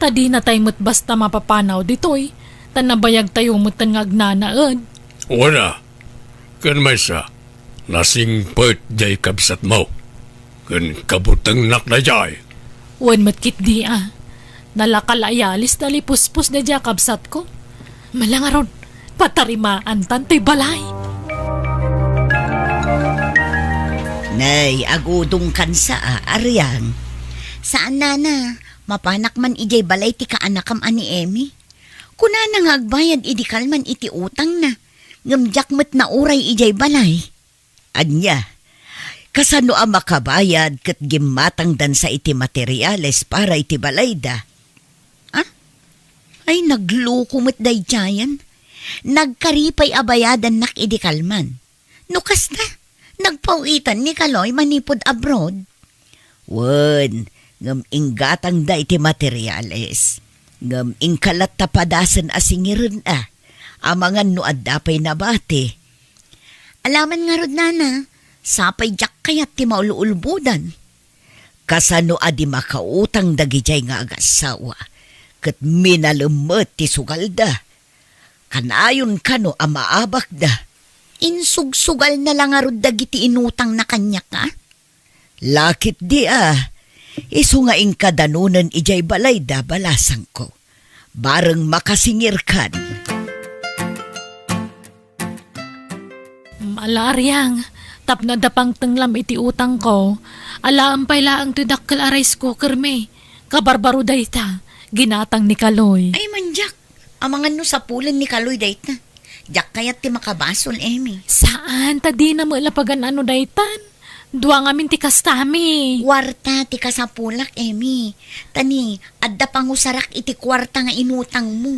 Tadi na tayo mo't basta mapapanaw ditoy. Tanabayag tayo mo't agnanaad. Wala. Kan may sa. Lasing pert jay kabsat mo. Kan kabutang nak na jay. Wen matkit di Nalakalayalis na lipuspos na dya kabsat ko. Malangaron, patarimaan tantoy balay. Nay, agudong kan sa Aryang. Saan nana? Mapanak man ijay balay ti kaanakam ani Emi. Kuna nang agbayad idikal man iti utang na. Ngamjak met na uray ijay balay. Anya, kasano ang makabayad kat gimatang dan sa iti materyales para iti balayda? Ay nagluko met day jayan. Nagkaripay abayadan nak idikal man. Nukas na. Nagpawitan ni Kaloy manipod abroad. Wen, ngam inggatang da iti materyales. Ngam ingkalat tapadasan asingirin Amangan no addapay nabati. Alaman nga rod nana, sapay jak kayat ti mauluulbudan. Kasano adi makautang dagijay nga agasawa. Kat minalumet ti sugalda. Kanayon kano amaabak da. Insugsugal na lang nga rod dagiti inutang na kanya ka. Lakit di Isu nga ingkadanunan ijay balay da balasang ko. Bareng makasingir kan. Malaryang, tap na dapang tenglam iti utang ko. Alaam pay laang tidakkel a rice cooker me. Kabarbaro dayta, ginatang ni Kaloy. Ay manjak, amangan no sa pulan ni Kaloy dayt na. Jak kayat ti makabasol, Emi. Saan? Tadi na mo ilapagan ano daytan? Dua nga min ti kastami. Kwarta ti kasapulak, Emi. Tani, adda pangusarak iti kwarta nga inutang mo.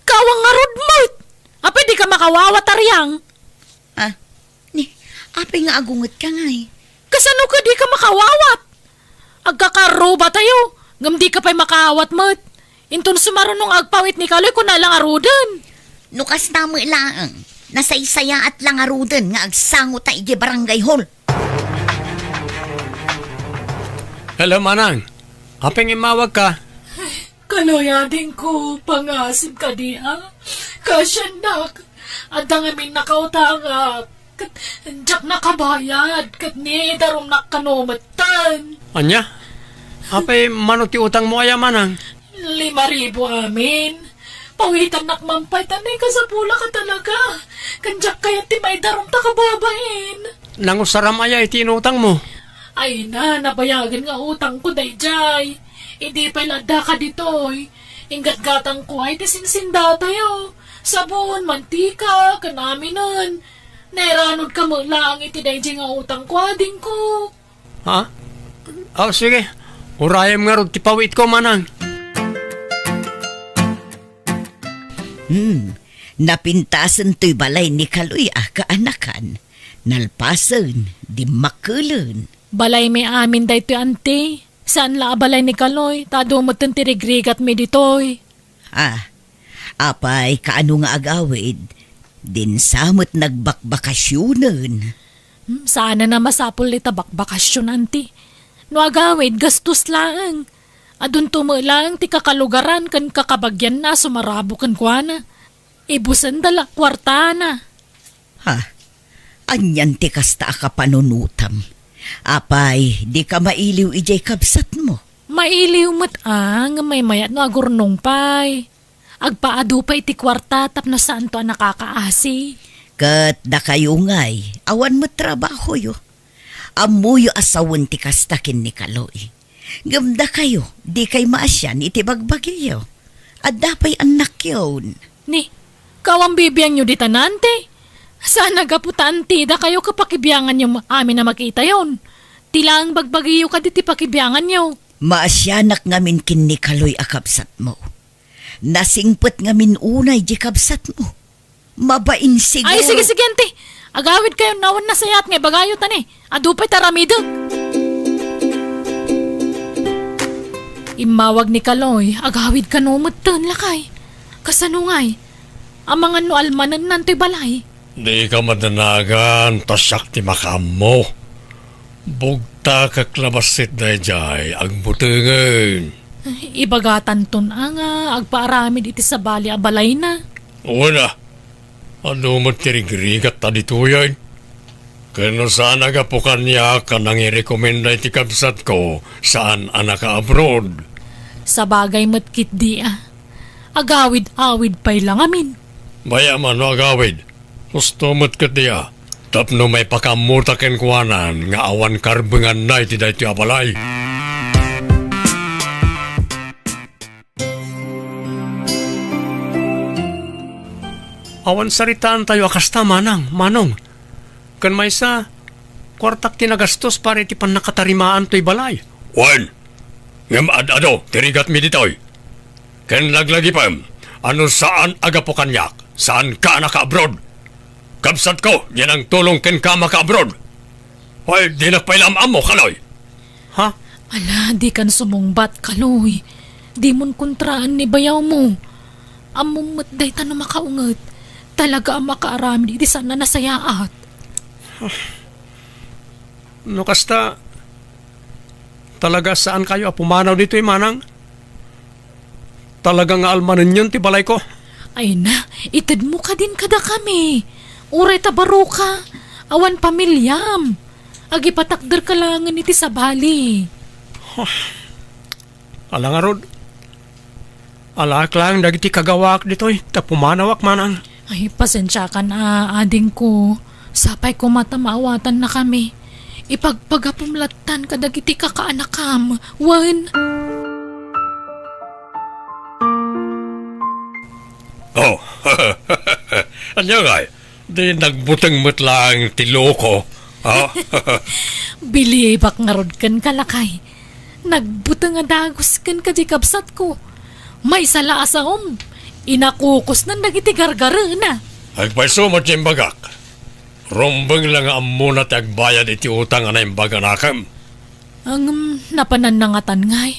Kawang nga rodmot! Apay di ka makawawat aryang. Ni, apay nga agungot ka nga Kasano ka di ka makawawat? Agkakaroba tayo. Ngam di ka pa'y makawat mat. Intun sumarunong agpawit ni Kaloy kung nalang arudan. Nukas na mo ilaang. Nasaysaya at lang arudan nga agsangot ta iti barangay hall. Hello, Manang. Apeng imawag ka. Kaloyading ko, pangasib ka di Kasyanak. At ang amin nakautangap. Diyak nakabayad. Kat ni darom nakanomatan. Anya? Apay manuti utang mo kaya, Manang? 5,000 amin. Pawitan nakmampay tanay ka sa pula ka talaga. Kanjak kaya ti may darom takababain. Nangusaram aya iti inutang mo. Ay na, nabayagan nga utang ko dayjay. Hindi pa lada ka ditoy. Ingat-gatang ko ay tisinsinda tayo. Sabon, mantika, kanaminan. Nairanod ka mo lang iti dayjay nga utang ko ading ko. Ha? Sige. Urayam nga rod ti pawit ko, Manang. Napintasan to'y balay ni Kaloy kaanakan. Nalpasan, di makulan. Balay may amin daytoy ante. Saan la balay ni Kaloy? Tado mo tintirigrigat mi ditoy. Apay kaano nga agawid. Din samot nagbakbakasyonan. Sana na masapol ita bakbakasyon ante. No agawid, gastos lang. Adun tumalang ti kakalugaran kan kakabagyan na sumarabo kan kuana. Ibusan dala kwarta na. Anyan ti kasta ka panunutam. Apay, di ka mailiw ijay kabsat mo. Mailiw mo't may mayat no agurnong pay. Agpaado pa iti kwarta tap na saan to nakakaasi. Kat da kayo ngay, awan mo trabaho yo. Amuyo asawan ti kastakin ni Kaloy. Gamda kayo, di kay maasyan iti bagbagyo. At dapay anak yun. Ni, kawang bibiyang nyo di tanante. Sana gaputanti da kayo kapakibiyangan yung amin na makita yon. Tilang bagbagiyo ka diti pakibiyangan niyo. Maasyanak ngamin kinni kaloy akabsat mo. Nasingpet ngamin unay di kabsat mo. Mabain siguro. Ay, sige, ante. Agawid kayo nawan na sayat nga bagayo tani. Adupay taramido. Imawag ni Kaloy, agawid ka no mutan lakay. Kasanungay, ang mga no almanan nanto'y balay. Di ka madanagan, tasyak ti makam mo. Bugta kaklabasit na jay, ang butingan. Ibagatan ton nga, agpaaramid iti sa bali a balay na. Una, ano mo tirigrigat ta dito yan? Kano saan agapukan niya ka nang i-recommenda iti kabsat ko saan anak ka abroad? Sa bagay matkit di agawid-awid pa'y lang amin. Baya man no agawid, gusto mo't katiya. Tapno may pakamutakin kuwanan nga awan karbengan na iti dahi abalay. Awan saritaan tayo akasta manong. Kan may sa, kwartak tinagastos para iti panakatarimaan to'y balay. Wan! Ngam ad-ado, tirigat mi dito'y. Ken laglagi pa, ano saan agapo kanyak? Saan ka naka-abroad? Kabsat ko, yan ang tulong ken ka maka-abroad. Hoy, di nagpailamam mo, Kaloy. Ha? Ala, di kan sumungbat, Kaloy. Di mon kontraan ni bayaw mo. Among matday ta na makaungat. Talaga ang makaarami di sana nasayaat. No kasta, talaga saan kayo apumanaw dito manang? Talaga nga almanan yun, ti balay ko. Ay na, itid mo ka din kada kami. Uray tabaro ka. Awan pamilyam. Agi patakder ka langan iti sa bali. Ala nga rod. Alak lang, dagiti kagawak dito'y. Tapumanawak manang. Ay, pasensya ka na, ading ko. Sapay ko matamawatan na kami. Ipagpagapumlatan ka dagiti kakaanakam. Wan. Oh, anya nga, di nagbutang lang tilo ko. Ha? Bilibak nga rod kan kalakay. Nagbutang nga dagos kan kadikabsat ko. May sala asawom. Inakukos na dagiti gargara na. Agpaiso mo timbagak. Rumbang lang ang muna tagbayad iti utang na imbaga nakam. Ang napananangatan ngay.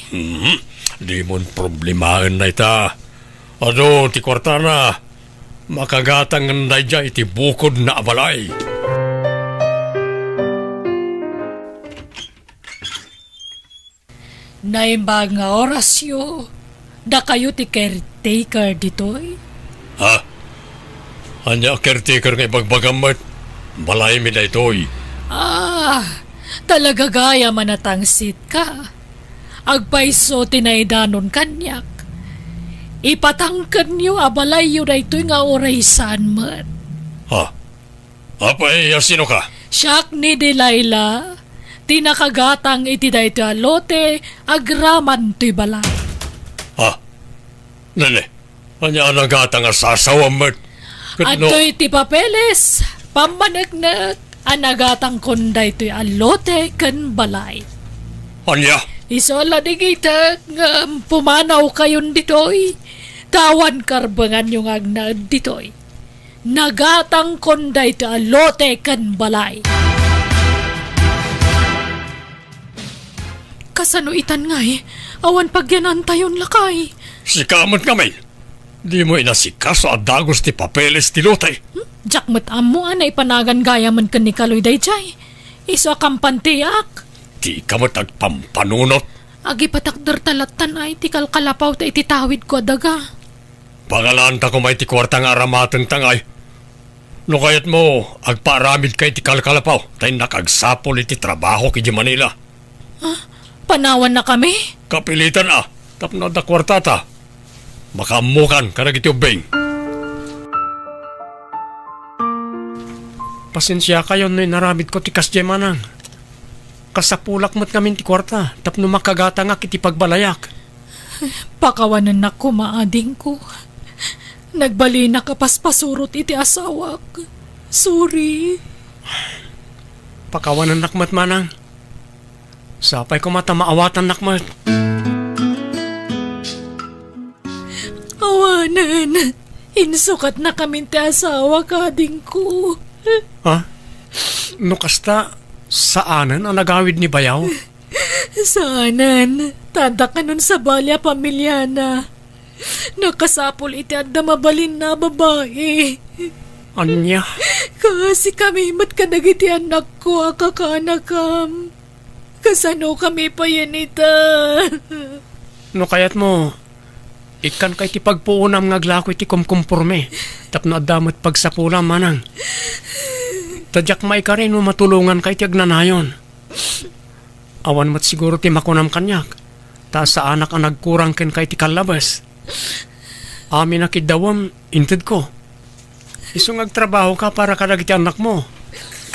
Di mon problemahan na ita. Ado, ti kwarta na. Makagatang na dya iti bukod na abalay. Naimbag nga orasyo. Da kayo ti caretaker ditoy. Ha? Anya caretaker nga ibagbagamot. Balay mi na ito'y. Talaga gaya manatangsit ka. Agpaiso tinaidanon kanyak. Ipatangkan niyo abalay yun na ito'y nga oraysan man. Ha? Apay, sino ka? Siyak ni Delilah. Tinakagatang iti da ito alote agraman to'y balay. Ha? Nene, anya anagatang asasawam mo. Ato'y ti papeles. Pamanagnak. Anagatang konday to'y alote kan balay. Anya? Isola di kita nga pumanaw kayon ditoy. Tawan karbangan yung agnaad ditoy. Nagatang konday to alote kan balay. Kasano itan ngay, awan pagyanan tayon lakay. Sikamot kami. Di mo inasikaso at dagos ti papeles ti lotay. Jakmat amo na ipanagan gaya man kan ni Kaloy dayjay. Iso akampantiyak. Di ka mo tagpampanunot. Agi patakder talatan ay ti kalkalapaw ta ititawid ko daga. Pangalaan ta kumay ti kwarta nga aramatang tangay. No kayat mo, agparamid kay ti kalkalapaw. Tay nakagsapol iti trabaho ki Manila. Panawan na kami? Kapilitan tapno da kwarta ta. Makamukan ka na giti ubing. Pasensya kayo na naramid ko ti kasjay manang. Kasapulak mo't kami ti kwarta, tapno makagata nga kiti pagbalayak. Pakawanan na ko maading ko. Nagbali na kapaspasurat iti asawak. Sorry. Pakawanan nakmat manang. Sapay ko mata maawatan nakmat. Awanan, insukat na kami ti asawa kading ko. Ha? No kasta, saanan ang nagawid ni Bayaw? Saanan, tada ka nun sa balya pamilyana. Nakasapol iti at mabalin na babae. Anya? Kasi kami mat kadagiti anak ko akakanakam. Kasano kami pa yan ita. No kayat mo, ikan kay ti pagpuunam nga glako iti kumkumpurme. Tapno adamat pagsapulam manang. Tadyak may ka rin mo matulungan kay ti agnanayon. Awan mat siguro ti makunam kanyak. Ta sa anak ang nagkurang ken kay ti kalabas. Amin na kidawam, inted ko. Isong agtrabaho ka para kadagiti anak mo.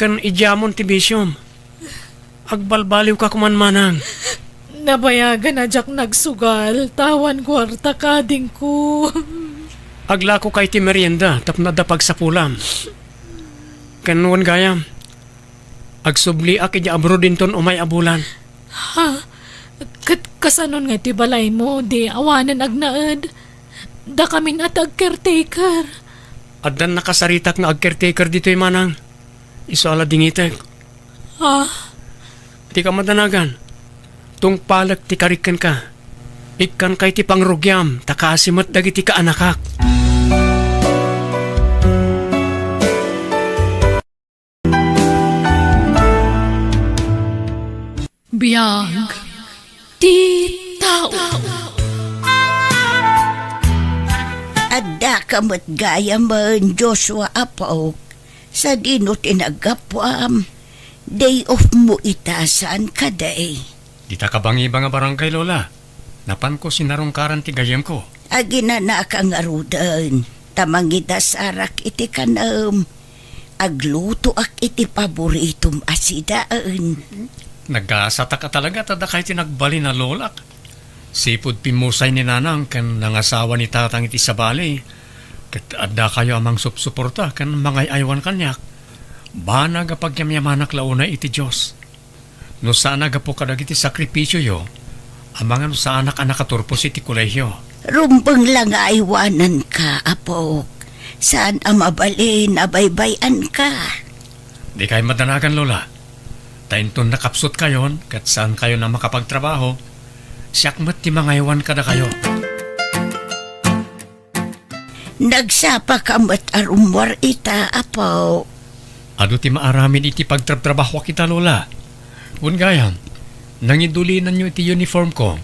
Kan idyamon ti bisyom. Agbalbaliw ka kumanmanang. Nabayagan na jak nagsugal, tawan kwarta kading ko. Aglako kay ti merienda, tapno da pagsapulam. Kanuan gayam. Agsubli ak iti abro dinton umay abulan. Ha? Kasanon nga ti balay mo, di awanan agnaad. Da kami natag caretaker. Addan nakasaritak nga ag-caretaker dito'y manang. Isala dingitek. Ha? Di ka madanagan. Tung palag ti karikan ka. Ikan kay ti pangrugyam, takasimat dagiti ka anakak. Biyag. Ti tao. Adda kamot gaya man Joshua Apaok. Sa dino tinagapwam. Day off mo itasan ka day. Di ta kabangi ba nga barangay, Lola? Napan ko sinarungkaran ti gayam ko. Agina na kang arudan. Tamangita sarak iti kanam. Agluto ak iti paboritum asidaan. Nagkasata ka talaga tada kay tinagbali na lolak. Sipod pimusay ni nanang kan nangasawa ni tatang iti sabali. Kat adda kayo amang supsuporta kan mangay aywan kanyak. Bana gapag yamyamanak launa iti Diyos. No sana gapo kadag iti sakripisyo yo. Amangan sa anak nakaturpos iti kulehyo. Rumbang lang aywanan ka, Apok. Saan ang mabalin, abaybayan ka? Di kayo madanagan, Lola. Tainton nakapsot kayon, kat saan kayo na makapagtrabaho. Siyakmat ti mangaywan kada kayo. Nagsapa ka mat arumwar ita, Apok. Ado ti maaramin iti pagtrabaho kita, Lola. Kung gayam, nangidulinan nyo iti uniform ko.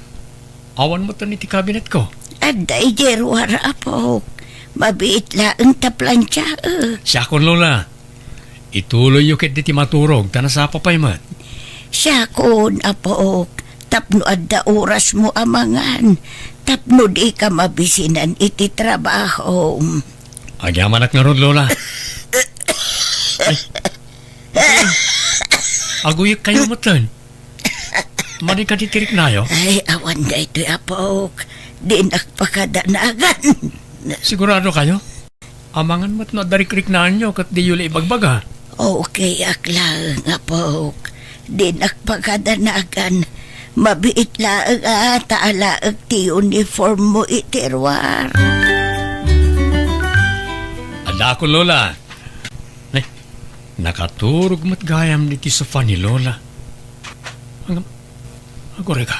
Awan mo to iti cabinet ko. Aday jeruar, Apok. Mabiit laang taplansya, Siya kon, Lola. Ituloy yung kit iti maturog, tanasapa pa'y mat. Siya kon, Apok. Tapno adda oras mo amangan. Tapno di ka mabisinan iti trabaho. Agyaman at nga ron, Lola. Ay. Aguyik kayo matan. Mani ka titirik na yo. Ay, awan na ito, Apok. Di nakpakadanagan. Sigurado kayo? Amangan mat na darikrik na nyo kat di yuli ibagbaga. Okay, aklang, Apok. Di nakpakadanagan. Mabiit laang taalaag ti uniform mo itirwar. Ada ko, Lola. Ay, nakaturog mat gayam ni ti sofa ni Lola. Agore ka.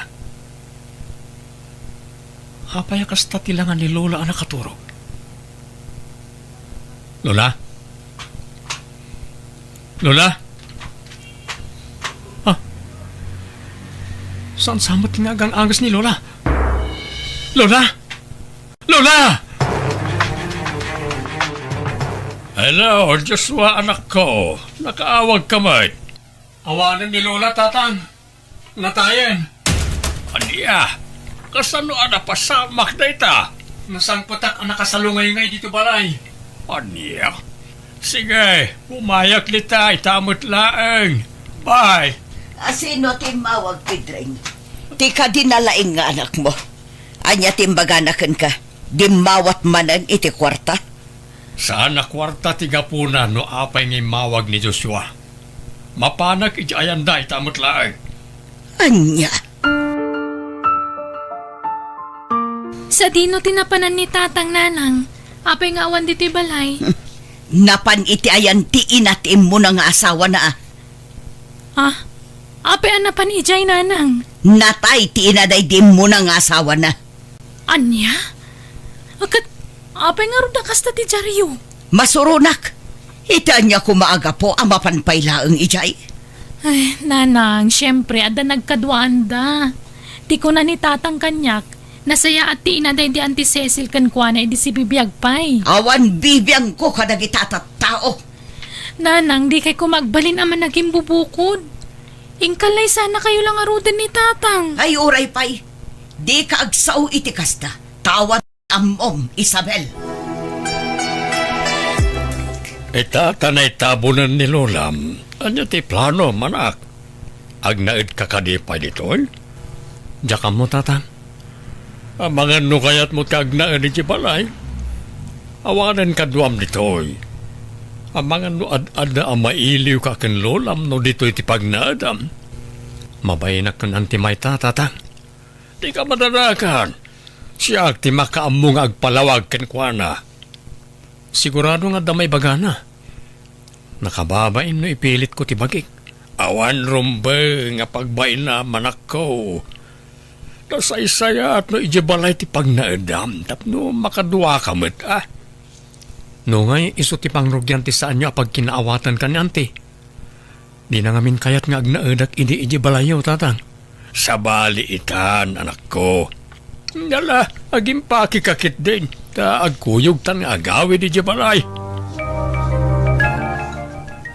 Apaya kasta tilangan ni Lola ang nakaturog. Lola? Lola? Ah, saan samot nga ang angas ni Lola? Lola? Lola! Hello, Joshua, anak ko. Nakaawag ka, mate. Awanan ni Lola, tatang. Natayan. Aniya, kasano ana pasamak na ita? Nasang patak ang nakasalungay ngay dito balay. Aniya, sige, pumayak nita, itamot laeng. Bye. Sino timawag, Pedring? Ti ka dinalaing nga anak mo. Anya timbaganakan ka. Dimawat manan iti kwarta. Saan na kwarta tigapuna no apay ngay mawag ni Joshua. Mapanak iti ayanda itamot laeng. Anya, Sa dino tinapanan ni tatang nanang. Apay nga awan dito'y balay. napan iti ayan ti inatim mo na nga asawa na ah. Ah, apay anapan ijay nanang. Natay ti inaday di mo na nga asawa na. Anya? Akat, apay nga ruda kasta ti Jaryo. Masurunak, ita niya kumaaga po ang mapanpailaang ijay. Ay, nanang, syempre, ada nagkadwaan da. Ti ko na ni tatang kanyak. Nasaya at ti inaday di Auntie Cecil kan kwa na edi si bibiyag pay. Awan bibiyang ko kadagitatat tao. Nanang, di kay kumagbalin aman naging bubukod. Ingkalay sana kayo lang arudan ni tatang. Ay uray pay, di ka agsaw iti kasta. Tawad amom, Isabel. Itatanay tabunan ni Lolam. Anya ti plano, manak? Agnaid ka kadipay dito'y? Diyan mo, tatang. Amangan no kayat mo kagnaid iti balay. Awanan kaduam dito'y. Amangan no ad-ada ang mailiw ka ken Lolam no dito'y ti pagnaadam. Mabayinak kan antimay tatang. Di ka madarakan. Siya ti makaamong agpalawag ken kuana. Sigurado nga damay bagana. Nakababain no ipilit ko ti bagik. Awan rumbe nga pagbain na manak ko. Nasaysaya at no ijibalay ti pagnaedam tapno makaduwa kamit ah. No ngay iso ti pangrugyan ti saan niya pag kinaawatan ka ni ante. Di na ngamin kayat nga agnaedak idi ijibalayaw tatang. Sabali itan anak ko. Ngala, aging pakikakit din. Ta agkuyog tan nga agawid ijibalay.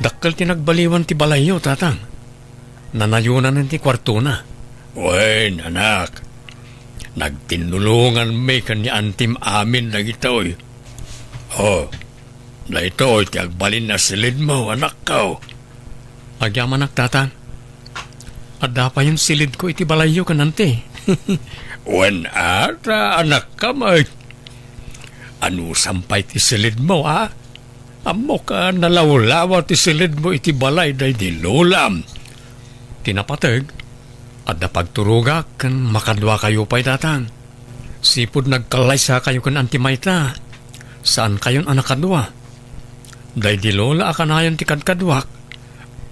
Dakkel tinagbaliwan ti balayo, tatang. Nanayunan ti kwarto na. Wen, anak. Nagtinulungan may kanya antim amin na ito'y. Oh, na ito'y ti agbalin na silid mo, anak ko. Agyaman anak, tatang. Adda pa yung silid ko iti balayo kanante. Wen, ata, anak ka, may. Ano sampay ti silid mo, ha? Amo ka nalawlawa ti silid mo iti balay day di Lolam. Tinapateg, at napagturuga kan makadwa kayo pa'y tatang. Sipod nagkalay sa kayo kan antimayta. Saan kayon anak kadwa? Day di Lola akanayon ti kadkadwak.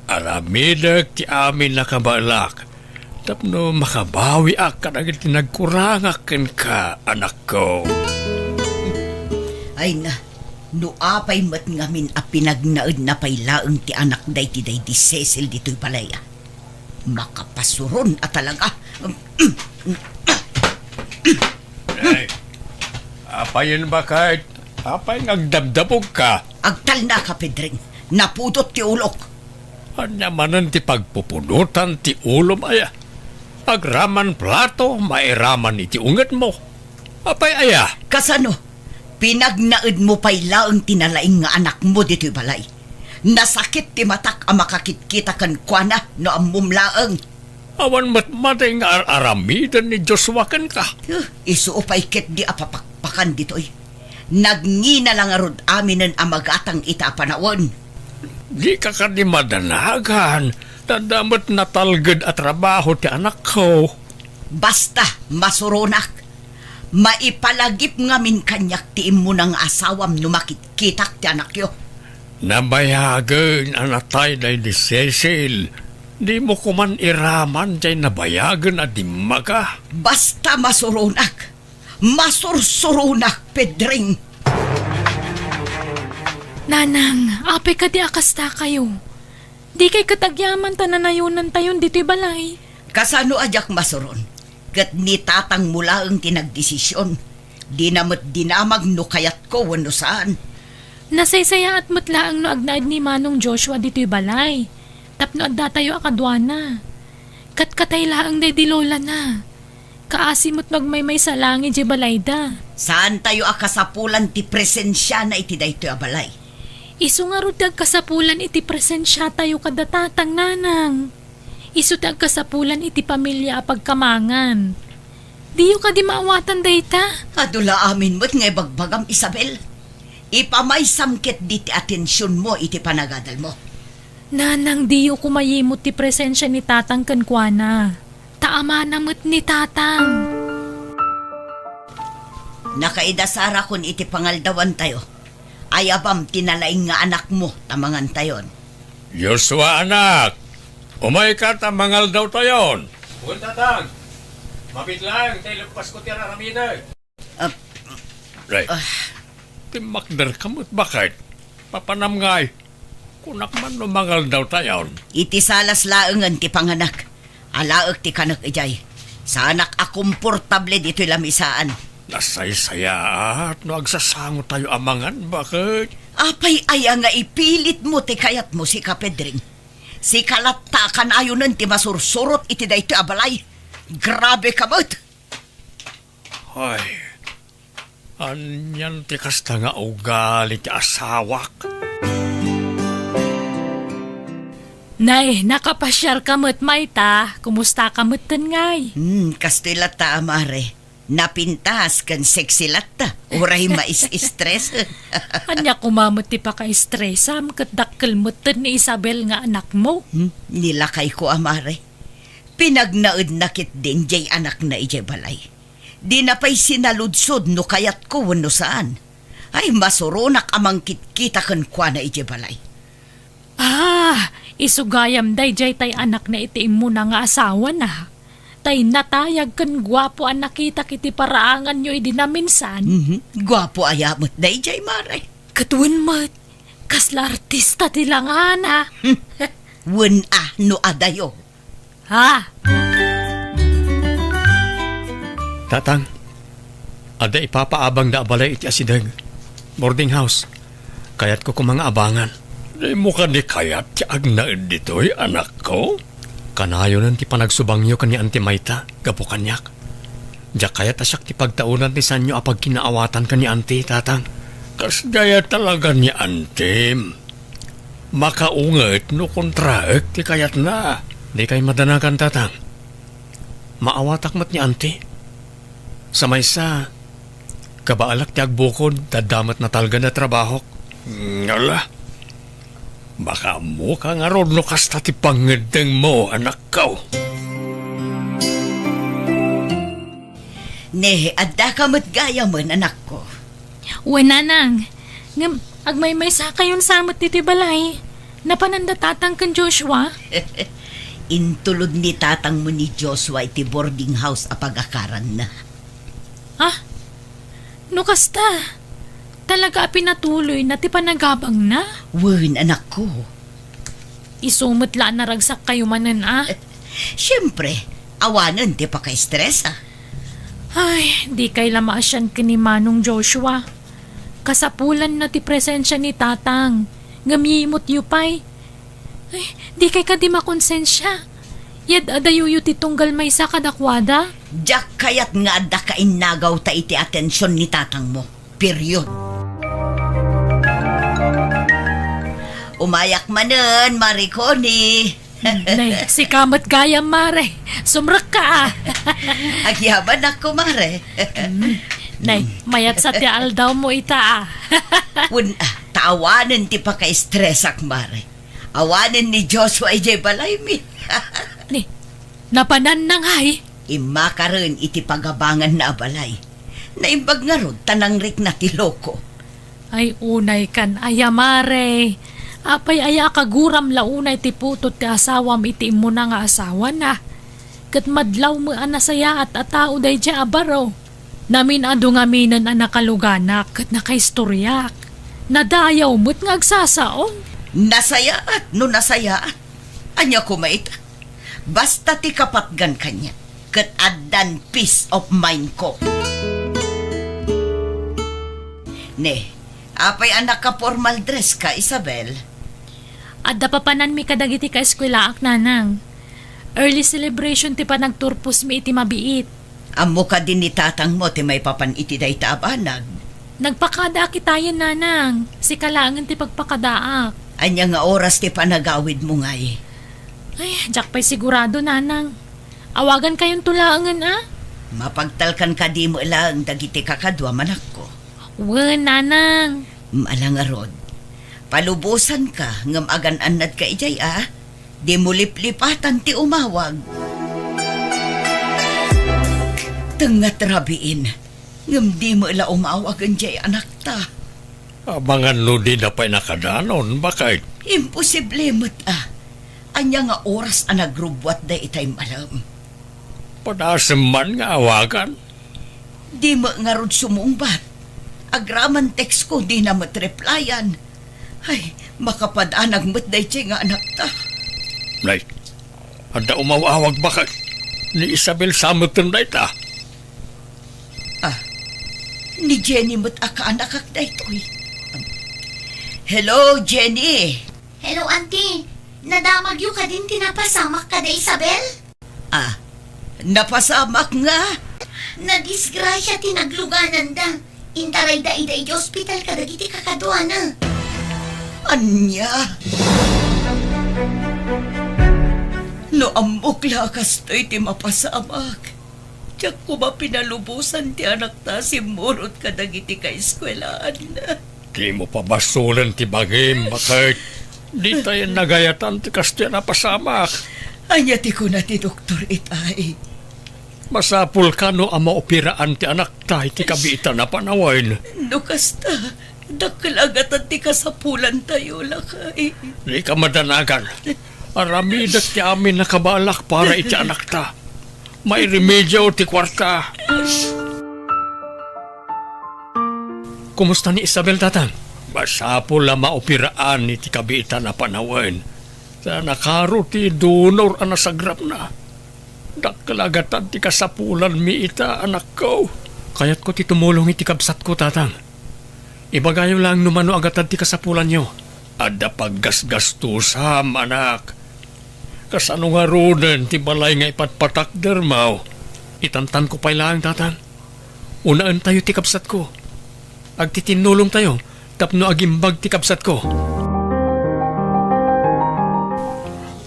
Aramidag ti amin nakabalak. Tapno makabawi ak kadagit nagkurangak ka anak ko. Ay na, nuapay mat ngamin a pinagnaed na pailaeng ti anak day ti Cecil dito'y palaya. Makapasuron at talaga. Ay, apayin ba kahit apay nagdabdabog ka? Agtal na ka, Pedring. Napudot ti ulok. Anyamanan ti pagpupunutan ti ulom aya. Agraman plato, mairaman iti unget mo. Apay aya. Kasano, pinagnaed mo pailaeng tinalaing nga anak mo dito'y balay. Nasakit ti matak ang makakitkita kan kuana no ang mumlaeng. Awan matmatay nga aramidan ni Joshua kan ka. Isuupay ket di apapakpakan dito'y. Nagngina lang arod aminen ang magatang ita panawon. Di ka ka di madanagan. Tandamot na talgad at trabaho ti anak ko. Basta masuronak. Maipalagip ngamin kanyak ti imo ng asawam no makitkitak ti anak yo. Nabayagan anatay day di Cecil. Di mo kuman iraman jay nabayagan at di maga. Basta masuronak. Masursurunak, Pedring. Nanang, apay ka di akasta kayo. Di kay katagyaman tananayunan tayon dito'y balay. Kasano ajak masuron? Kat ni tatang mula ang tinagdesisyon. Di namat dinamag no kayat ko wano saan. Nasaysaya at mutlaang no agnaid ni Manong Joshua dito'y balay. Tapno at datayo akadwana. Katkatay laang day di Lola na. Kaasimot nagmaymay sa langit di balayda. Saan tayo akasapulan ti presensya na iti dayto abalay? Isu nga rudag kasapulan iti presensya tayo kadatatang nanang. Isu tag kasapulan iti pamilya apagkamangan. Diyo ka di maawatan dayta. Adula amin mo't ngay bagbagam, Isabel. Ipamay samket di ti atensyon mo iti panagadal mo. Nanang diyo kumayimot ti presensya ni tatang kankwana. taama namot ni tatang. Nakaidasara kun iti pangaldawan tayo. Ayabam tinalaing nga anak mo tamangan tayon. Joshua, anak! Umay ka tamangal daw tayon. Huwag tatang. Mabit lang, tayo lupas ko tira ramida. Right. Timakder kamot bakit? Papanamngay. Kunak man lumangal daw tayon. Iti salas laengan ti panganak. Alaek ti kanak ijay. Sa anak akomportable dito lamisaan. Nasay-saya at no agsasango tayo amangan, bakit? Apay aya nga ipilit mo ti kayat mo si Kapedring. Si kalatta kan ayunan ti masursurot iti dayto abalay. Grabe ka mo't. Ay, anyan ti kasta nga ugali ti asawak. Nay, nakapasyar kamot Mayta. Kumusta kamot ngay? Kastila ta amare. Napintas kan sexy latta. Uray mais-stress. Anya kumamot ti pa ka-stressam kat dakkel mutten ni Isabel nga anak mo. Nilakay ko amare. Pinagnaud nakit din jay anak na ijay balay. Di na pa'y sinaludsod no kayat ko wano saan. Ay masurunak amang kitkita kan kwa na ijay balay. Isugayam day jay tay anak na itiim mo na nga asawa na. Tay natayag kan gwapo ang nakita kiti paraangan nyo idinaminsan. Gwapo ayamot na ijay mare. Katuan mat, kasla artista tilangan ha. Wen no adayo. Ha? Tatang, ada ipapaabang da abalay iti asideg. Boarding house. Kayat ko kumanga abangan. Di mo ka di kayat ti agnaid dito'y anak ko? Kanayo nan ti panagsubangyo kan ni Auntie Mayta, gapo kanyak. Diyak kayat asyak ti pagtaunan ti sanyo apag kinaawatan ka ni Auntie, tatang. Kas daya talaga ni Auntie. Makaunget no kontraek ti kayat na. Di kay madanakan, tatang. Maawatak mat ni Auntie. Sa maysa, kabaalak ti agbukod, dadamat na talga na trabaho. Ngala. Baka mo ka nga ron no kasta ti pangedeng mo, anak ko. Ne, adda ka mo't gaya mo, anak ko. Wananang, ngam agmay-may sa kayon samot ti balay. Napananda tatang kan Joshua. Intulod ni tatang mo ni Joshua iti boarding house apag-akaran na. No kasta, talaga pinatuloy na ti panagabang na. Wen, anak ko. Isumutla na ragsak kayo manan Siyempre, awanan ti pa kay-stress Ay, di kay lamasyan ka ni Manong Joshua. Kasapulan na ti presensya ni tatang. Ngamimot yupay. Ay, di kay ka di makonsensya. Yad adayuyo ti tunggal may sa kadakwada. Diyak kayat nga adda ka inagaw ta iti atensyon ni tatang mo. Period. Umayak manen, Mariconi. Nay, si kamot gayam mare. Sumrak ka Agyaman ako, Mare. Nay, mayat sa ti aldaw mo ita Wen, taawanan ti pa kay-stress Mare. Awanan ni Joshua ijay balay mi. Ni, napanan na ngay. Imakaroon iti pagabangan na abalay. Naimbag nga ron, tanang rik na tiloko. Ay unay kan ayamare. Apay aya kaguram launay ti putot ti asawam iti mo na nga asawa na. Kat madlaw mo anasaya at atao day di abaro. Namin ado nga minan anakaluganak kat nakaistoryak. Nadayaw mo't nga agsasaong. Nasayaat no nasayaat. Anya kumait. Basta ti kapatgan kanya. Kat addan peace of mind ko. Ne, apay anak ka formal dress ka, Isabel. Adda papanan mi kadagiti ka eskwelaak nanang. Early celebration ti pa nagturpos mi iti mabiit. Amo ka din ni tatang mo ti may papan iti day taabanag. Nagpakada kitayan nanang. Si kalangan ti pagpakadaak. Anya nga oras ti panagawid mo ngay. Ay, jak pa'y sigurado nanang. Awagan kayong tulaangan Mapagtalkan ka di mo lang dagiti kakadwa manak ko. Wen nanang. Malang arod. Palubusan ka ngam agan anad ka ijay Di mo liplipatan ti umawag. Tengat rabiin. Ngam di mo ila umawagan jay anak ta. Abangan no di na pa'y nakadanon, bakit? Imposible mo't Anya nga oras ang nagrubwat da itay malam. Padasem man nga awagan. Di mo nga rod sumungbat. Agraman text ko di na matreplyan. Ay, makapadanag mo't da itay nga anak ta. Nay, ada umawawag bakit? Ni Isabel samutin na ita. Ni Jenny mo't akaanak ak da ito'y. Hello, Jenny. Hello, auntie. Nadamagyo ka din tinapasamak ka da Isabel? Napasamak nga. Nadisgrasya tinagluganan da. Intaray da ida ida hospital ka dagiti kakaduana. Anya. No amok lakas to'y ti mapasamak. Tiyak ko ba pinalubusan ti anak ta si Murot ka dagiti ka eskwelaan na. Di mo pa basulan ti bagim, bakit? Di tayo nagayatan ti kasti na pasamak. Anya ti ko na ti doktor itay. Masapul ka no ang maopiraan ti anak ta iti kabitan na panawain. No kasta, dakalagatan ti kasapulan tayo lakay. Di ka madanagan. Aramidat ti amin nakabalak para iti anak ta. May remedyo ti kwarta. Kumusta ni Isabel, tatang? Masapul na maopiraan iti kabitan na panawain. Sa nakaro ti donor ang nasagrap na. Dakalagatan ti kasapulan mi ita, anak ko. Kaya't ko ti tumulong iti kabsat ko, tatang. Ibagayo lang numano agatan ti kasapulan nyo. Ada paggasgastusam, anak. Kasano nga roden ti balay nga ipatpatak dermaw. Itantan ko pa'y lang, tatang. Unaan tayo ti kabsat ko. Agtitinulong tayo, tapno agimbag ti kabsat ko.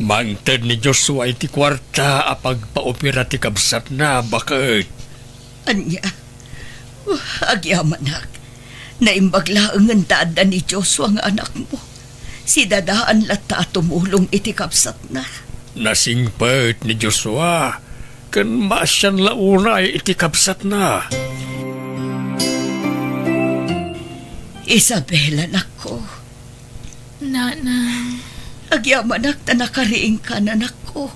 Mangted ni Joshua iti kwarta apag paopera ti kabsat na, bakit? Anya, agyaman ak. Naimbaglaang ang dada ni Joshua nga anak mo. Si dadaan lata tumulong iti kabsat na. Nasingpet ni Joshua, kan masyan launay iti kabsat na. Isabel, anak ko. Nanang, Agyamanak na nakariing ka na, anak ko.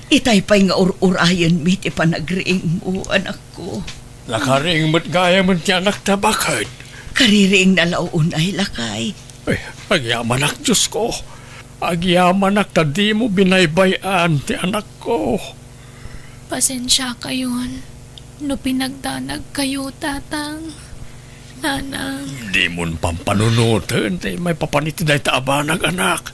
Itay pa'y nga urayan mi ti panagriing mo, anak ko. Nakaring mo't gaya mo't ti anak ta, bakit? Kaririing na launay lakay. Ay, agyamanak, Diyos ko. Agyamanak ta di mo binaybayan ti anak ko. pasensya kayon. No pinagdanag kayo, tatang. Nanang, Di mon pampanunutin, ti may papaniti dahi ta abanag anak.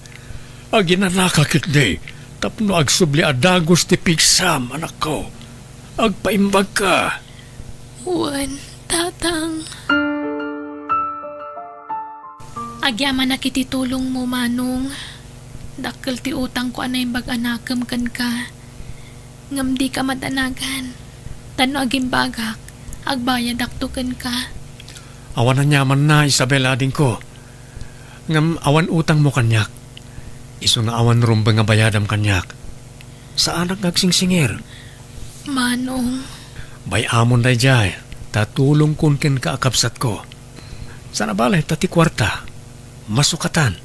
Aginanakakit di, tapno agsubli adagos ti pigsam, anak ko. Agpaimbag ka. Juan, tatang. Agyaman na kiti tulong mo, manong. Dakkel ti utang ko anay bag-anakam kan ka. Ngam di ka madanagan. Tano agimbagak, agbayad aktukan ka. Awan na nyaman na, Isabel, ading ko. Ngam awan utang mo kanyak. Iso nga awan rumba nga bayadam kanyak. Sa anak nagsingsingir. Manong, Bay amon day jay, tatulong kun ken kaakapsat ko. Sana balay tati kwarta, masukatan.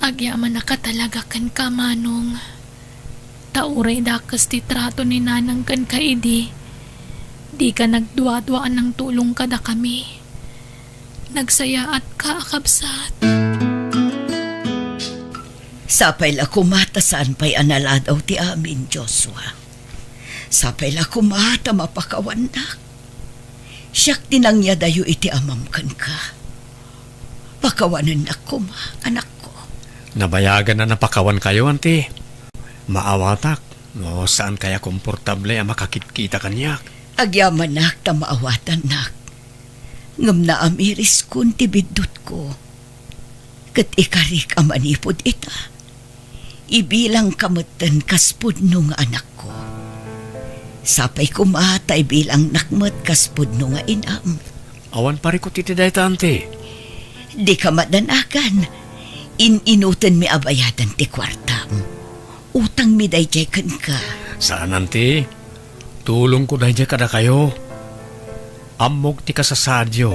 agyaman na ka talaga kan ka, manong. Tauray dakas ti trato ni nanang kan ka, idi. Di ka nagduwa-duwaan ng tulong kada kami. Nagsaya at kaakapsat. Sapay la kumata saan pa'y analadaw ti amin, Joshua. Sapay la kumata mapakawan na. Siyak tinangya dayo iti amam kan ka. Pakawanan na kuma, anak ko. Nabayagan na napakawan kayo, ante. Maawatak, no saan kaya komportable ang makakita kanyak. Agyaman nak ta maawatan nak. Ngam na amiris kun tibidut ko. Kat ikarik amanipod ita. Ibilang kamatan kaspud nung anak ko. Sapay kumatay bilang nakmat kaspud nung inam. Awan pari ko titiday tante. Di ka madanakan. Inutan mi abayadan ti kwartam. Utang mi dayjay kan ka. Saan, ante? Tulong ko dahil kada kayo. Amog ti kasasadyo.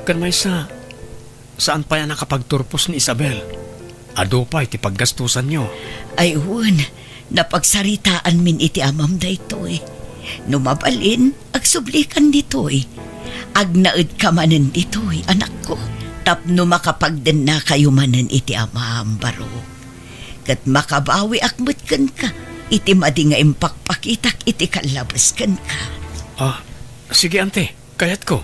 Kan may saan pa yan nakapagturpos ni Isabel? Ado pa iti paggastusan nyo. Ay, napagsaritaan min iti amam da ito eh. Numabalin, agsublikan dito eh. Agnaed ka manen dito eh, anak ko. Tapno makapagden na kayo manen iti amam baro. Kat makabawi akmat kan ka. Iti madi nga impakpakitak iti kalabas kan ka. Sige ante, kayat ko.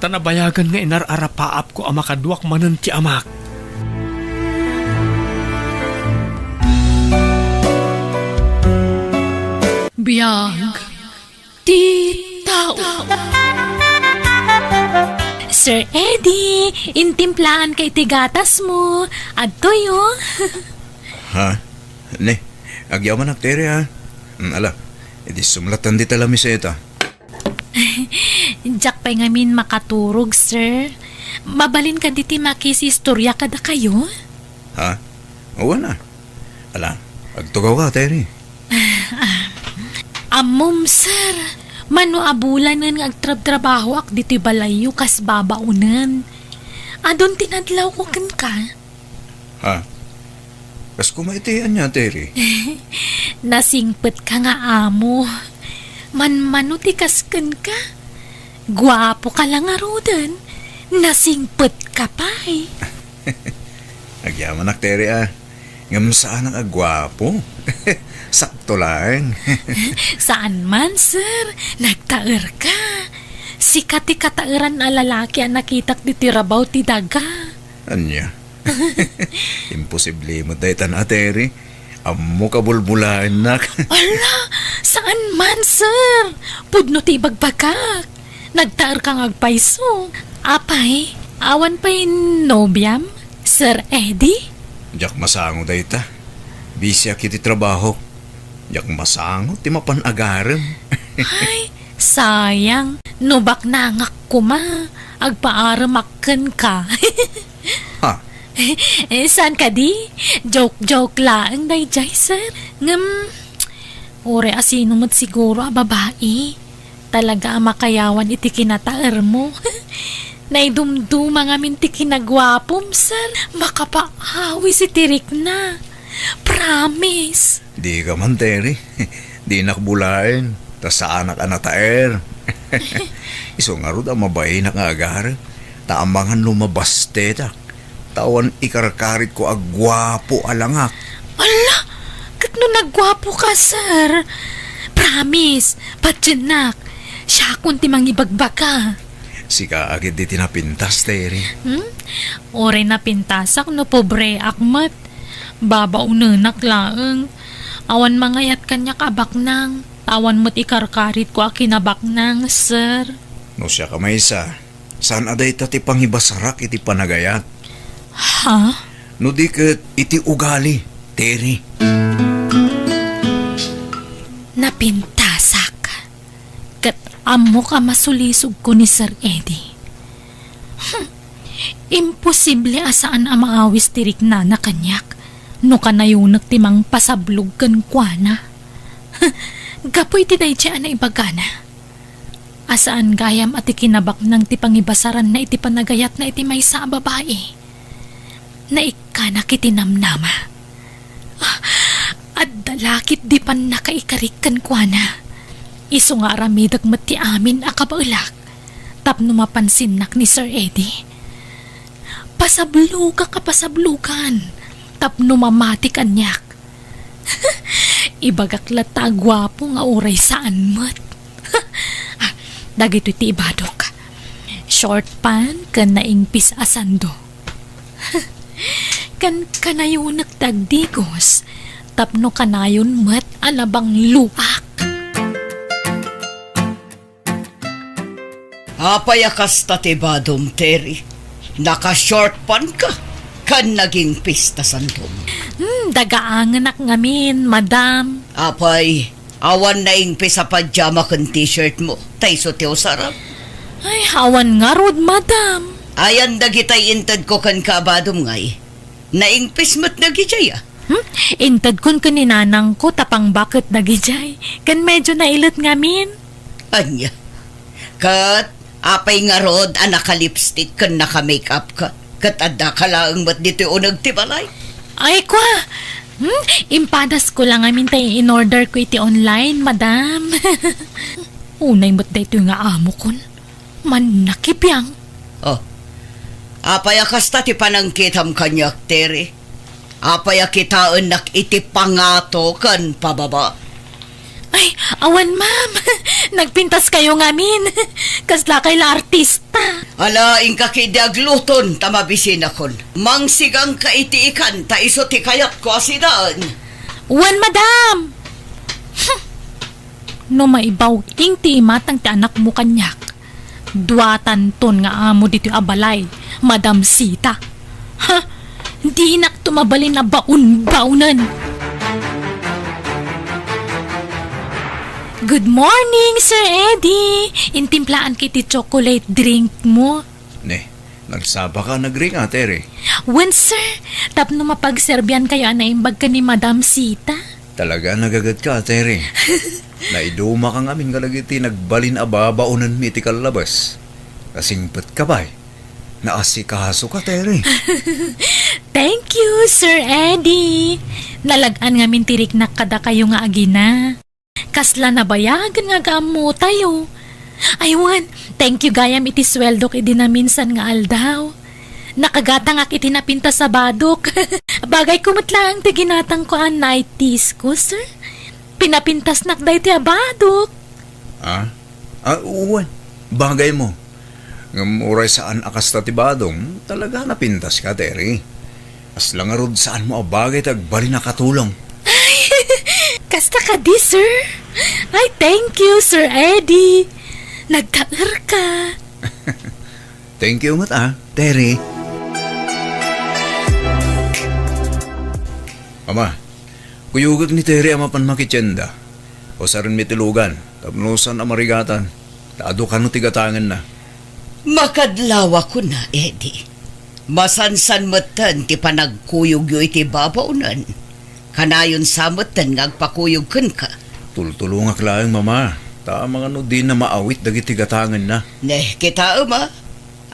Tanabayagan nga inararapaap ko ang makaduak manen ti amak. Biyag, ti tao. Sir Eddie, intimplaan kay tigatas mo. Adtoy, oh. Ha? Ne, agyaman aktere ha. Ala, edi sumlatan di talami sa ita. Diyak pa'y ngamin makaturog, sir. Mabalin ka diti makisistorya kada kayo. Ha? Oo na. Ala, agtugaw ka, Terry. Amom, sir. Mano abulan nga agtrab-trabaho ak diti balayo kas babaunan. Adon tinadlaw ko kan ka. Ha? Kas kumaitian niya, Terry. Nasingpet ka nga amo. Man ti kasken ka. Gwapo ka lang arudan. Nasingpet ka pa eh. Agyaman aktere ah. Ngam saan ang agwapo? Sakto lang. Saan man, sir? Nagtaer ka. Sikat ti katairan na lalaki ang nakitak di tirabaw ti daga. Anya? Imposible mo tayo tanateri. Amo ka bulbulaan nak. Ala, saan man, sir? Pudno ti bagbagak. Nagtaer kang agpaiso. Apay, awan pa'y nobyam, Sir Eddie? Diyak masango tayo ta. Busy akiti trabaho. Diyak masango ti mapanagaram. Ay, sayang. Nubak nangak ko ma. Agpaaramakken ka. Ha? Saan ka di? Joke lang day jay, sir. Ore asino mo't siguro a babae. Talaga makayawan iti kinataer mo. Naidumduma nga min ti kinagwapom, sir. Makapahawi si Tirik na. Promise. Di ka man, Terry. Di nakbulain. Ta saan ka nataer. Iso nga ro ang mabay na nga agar. Taamangan lumabas teta. Tawan ikarkarit ko agwapo alangak. Ala, kat no nagwapo ka, sir. Promise, patyanak. Siya kunti mangibagbag ka. Sika agad di tinapintas, Terry. Ore na pintasak no pobre akmat. Babaunanak laeng. Awan mangayat kanya kabak nang. Tawan mo't ikarkarit ko akinabak nang, sir. No siya kamaysa. Saan aday ti panghibasarak iti panagayat? Ha? No di kat iti ugali, Terry. Napintasak. Kat amo ka masulisog ko ni Sir Eddie. Imposible asaan ang maawis tirik na kanyak. No kanayunak timang pasablog kan kuana. Gapoy tinay dyan na ibagana. Asaan gayam at ikinabak ng tipangibasaran na iti panagayat na iti may sa babae. Na ikanak itinamnama. At dalakit di pan nakaikarikan kuana. Iso nga aramidag mati amin akabaulak. Tapno mapansin ni Sir Eddie. Pasabluga ka pasablugan. Tapno mamati kanyak. Ibagak lata gwapo nga oray saan mat. Dagito iti ibadok. Short pan kan naingpis asando. Kan kanayon nagtagdigos. Tapno kanayon mat alabang luak. Apayakas tatibadom, Terry. Naka-short pan ka. Kan naging pista sandom. Dagaangan ak ngamin, madam. Apay, awan na ing pisa pajama kan t-shirt mo. Tayso tiyo sarap. Ay, hawan nga rod, madam. Ayan dagitay intad ko kan kabadom ngay. Naingpis mo't nagijaya. Intad kun kaninanang ko tapang bakit nagijay. Kan medyo nailot ngamin. Anya. Kat, apay nga rod, naka-lipstick kan naka-makeup ka. Kat adda ka lang ba't dito unag tibalay? Ay kwa! Impadas ko lang amin tayo in-order ko iti online, madam. Unay mo't da ito yung amo kon. Manakipyang. Oh, apaya kasta ti panangkitam kanyak, Terry. Apaya kitaan nak iti pangato kan pababa. Ay, awan ma'am. Nagpintas kayo ngamin. Kasla kay la artista. Alaing ka kidagluton tamabisin akon. Mangsigang ka iti ikan ta iso ti kayat ko asidaan. Wan, madam! No maibaw ing ti matang ti anak mo kanyak. Duatan ton nga amo dito abalay, Madam Sita. Ha? Di nak tumabalin na baun-baunan. Good morning, Sir Eddie. Intimplaan kiti chocolate drink mo. Ne, nagsaba ka nagring Terry. Wen, sir, tapno mapagserbyan kayo anaimbag ka ni Madam Sita. Talaga nagagat ka, Terry. Naiduma kang amin kalagiti nagbalin ababaunan mi iti kalabas. Kasingpet ka ba? Naasikaso ka, Terry. Thank you, Sir Eddie. Nalagaan nga min tirik na kada kayo nga agina. Kasla na bayagan nga gamo tayo. Aywan, thank you gayam iti sweldo kiti na minsan nga aldaw. Nakagata nga kiti napinta sa badok. Bagay kumatlang ti ginatang ko ang nighties ko, sir. Pinapintas nakday ti abadok. Uwan. Bagay mo. Ngamuray saan akas tatibadong, talaga napintas ka, Terry. Asla nga rod saan mo abagay tagbali na katulong. Kasta ka di, sir. Ay, thank you, Sir Eddie. Nagtaer ka. Thank you mat Terry. Ama, kuyugag ni Terry ama pan makitsenda. O sa rin mitilugan, tapnusan amarigatan. Taado ka no tigatangan na. Makadlawa ko na, Eddie. Masansan matan ti panagkuyog yu iti babaunan. Kanayon samatan ngagpakuyog kan ka. Tultulungak lang, mama. Tamang ano din na maawit dagiti gatangan na. Neh, kita ama.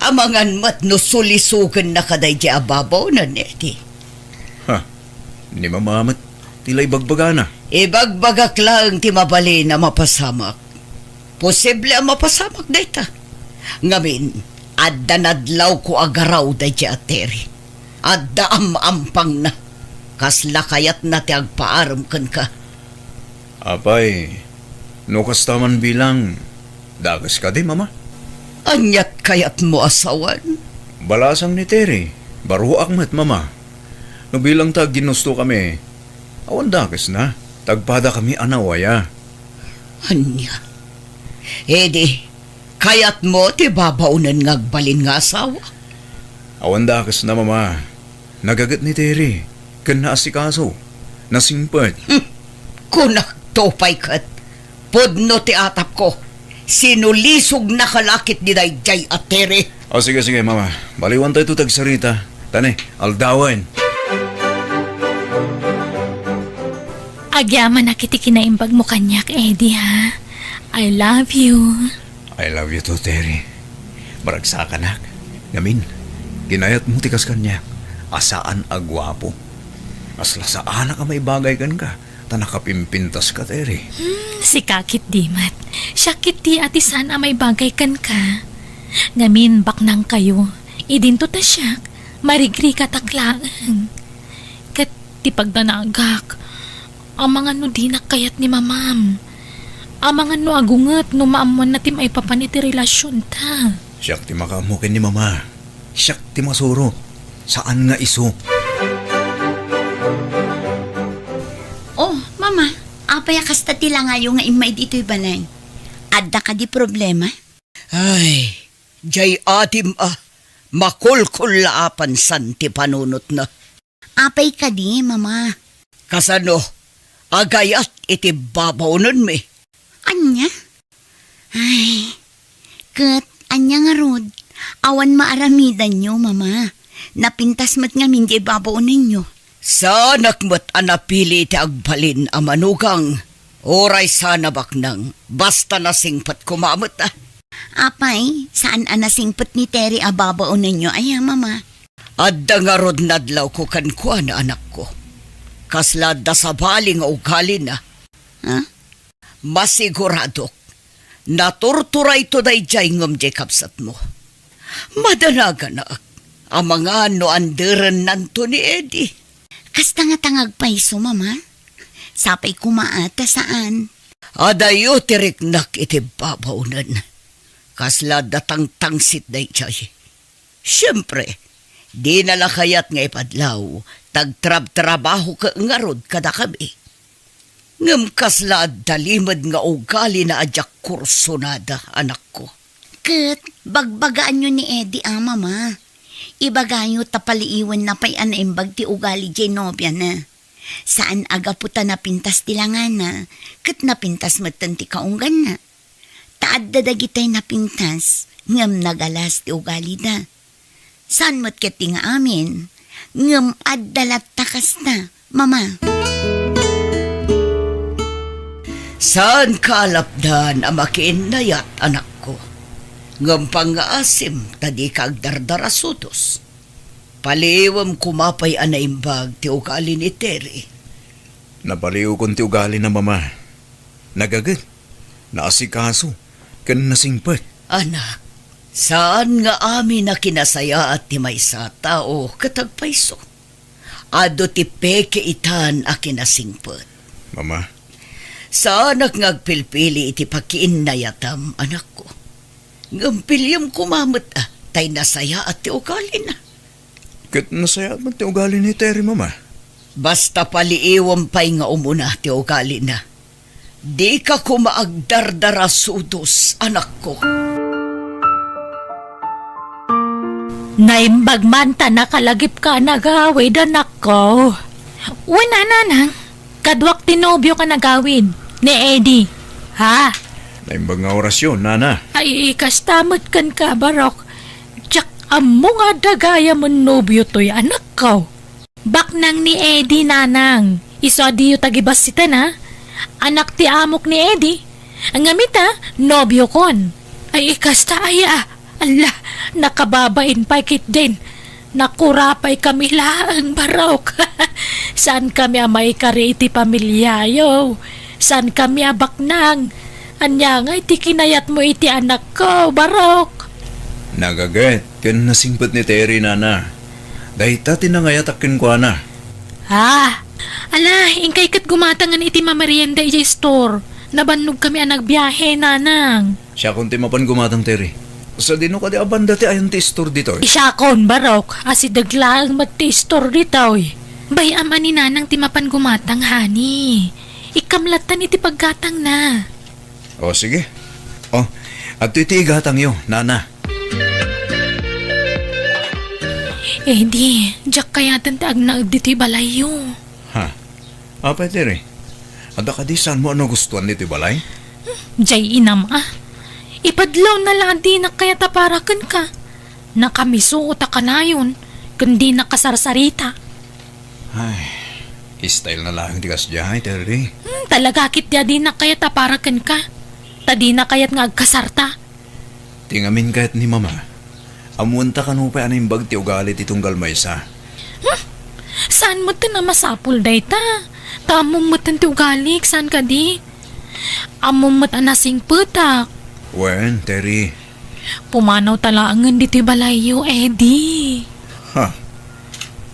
Amangan mat no sulisugan na kaday di ababaunan, Eddie. Ni mamamat, tila'y bagbaga na. Ibagbagak lang ti mabali na mapasamak. Posible ang mapasamak dayta. Ngamin, adda nadlaw ko agaraw day di ateri. Adda ampang na. Kasla kayat na ti agpaaram kan ka. Apay, no kastaman bilang, dagas ka di, mama. Anyat kayat mo asawan? Balasang ni Terry, baruak mat, mama. No bilang tag ginusto kami, awan dagas na, tagpada kami anawaya. Anya? Edi, kayat mo ti babaunan ngagbalin nga asawa? Awan dagas na, mama. Nagagat ni Terry, kan naasikaso, nasingpad. Kunak topay kat, podno ti atap ko, sinulisog na kalakit ni Dayjay at Tere. Sige, mama. Baliwan tayo tagsarita. Tane, aldawan. Agyaman na kiti kinaimbag mo kanyak, Eddie, ha? I love you. I love you too, Terry. Baragsakan, Gamin, ginayat mo tikas kanya. Asaan agwapo. Asla saan ka may bagay kan ka. Tanakapimpintas ka, Terry. Si Kakit Dimat. Siya kiti ati sana may bagay kan ka. Ngamin baknang kayo. Idinto ta siya. Marigri kataklaan. Kat ti pagdanagak. Amangan no di nakayat ni mamam. Amangan no agungat no maamuan na tim ay papaniti relasyon ta. Siyak ti makamukin ni mama. Siyak ti masuro. Saan nga iso? Oh, mama, apaya kasta tila nga yung nga imay dito'y balay. Adda ka di problema? Ay, jay atim makulkul laapan santi panunot na. Apay ka di, mama. Kasano, agayat iti babaunan mi. Anya? Ay, kat, anya nga rod. Awan maaramidan nyo, mama. Napintas mat nga minjay babaunan nyo. Sanak mo't anapili ti agbalin a manugang. Oray sana baknang, basta nasingpat kumamot ah. Apay, saan anasingpot ni Terry ababaon ninyo? Ay, mama. Adda nga rod nadlaw ko kankwa na anak ko. Kaslad da sa baling o ugali na. Ha? Masiguradok, naturturay to day jay ngam jay kapsat mo. Madanaga na ang mga no anderan nanto ni Eddie. Kasta nga tangag pa iso, mama. Sapay kumaata saan? Adayo tirik nak iti babaunan. Kaslad datang tangsit day jay. Siyempre, di nalakayat nga ipadlaw, tagtrab-trabaho ka ngarod kada kami. Ngam kaslad dalimad nga ugali na adyak kursonada, anak ko. Kat, bagbagaan nyo ni Eddie, mama. Ibagayo tapaliiwan na pa'y anaimbag ti ugali jay nobya na. Saan aga puta napintas tilangan na, kat napintas matan ti kaunggan na. Taad dadagitay napintas, ngam nagalas ti ugali da. Saan mo't kati nga amin, ngam addalat takas na, mama. Saan kalapdan ang makiinayat, anak ko? Ngam pang-aasim, tadi kag dardarasutos. Paliwam kumapay anaimbag ti ugali ni Terry. Napaliw kong ti ugali na mama. Nagagad, naasikaso, kan nasingpat. Anak, saan nga amin na kinasaya at ti may sa tao katagpaiso? Ado ti peke itan a kinasingpet. Mama, Saan ngagpilpili iti pakiinayatam, anak ko? Ngampilyam kumamot tay nasaya at ti ugali na. kat nasaya man ti ugali ni Terry, mama. Basta paliiwam pa'y nga umuna ti ugali na. Di ka kumaagdardarasudos, anak ko. Naimbag man ta nakalagip ka nagawid, anak ko. Wala nanang, kadwak tinobyo ka nagawid ni Eddie. Ha? Naimbag nga orasyon, nana. Ay, kastamot kan ka, Barok. Tsak, amo nga dagaya mo nobyo to'y anak ko. Baknang ni Eddie, nanang. Iso adiyo tagibasitan, ha? Anak ti amok ni Eddie. Ang gamita, nobyo kon. Ay, kasta aya. Ala, nakababain pa kit din. Nakurapay kami laang, Barok. Saan kami amay kariti pamilyayo? Saan kami abaknang? Anya nga iti kinayat mo iti anak ko, Barok. Nagagat, kan nasingpat ni Terry, nana. Dahita tinangayatakin ko na. Ha? Ala, ingkay kat gumatangan iti mamerienda iti store. Nabannog kami ang nagbiyahe, nanang. Siya kung timapan gumatang Terry. Sa dino ka di abanda ti ayan ti store dito. Isyakon, Barok. Asi daglaang magti store dito. Bay ama ni nanang timapan gumatang, hani. Ikamlatan iti paggatang na. O sige. O, at iti igatang yo, nana. Eh di, jak kaya tantag na dito'y balayo. Ha? Apa Terry? Ada ka di saan mo ano gustuhan nito balay? Jay inam ipadlaw na lang di na kaya taparakan ka. Nakamiso ta ka na yun, kundi nakasarsarita. Ay, style na lang di kasya, Terry. Talaga kit ya di na kaya taparakan ka. Tadi na kaya't nga agkasarta. Tingamin kahit ni mama. Amunta ka nung pa anong bag ti ugalit itong galmaysa. Saan mo ta na masapul day ta? Tamong mo ti ugalik, saan ka di? Among mo ta nasing putak. Wen, Terry. Pumanaw talaangan dito'y balayo, Eddie. Ha?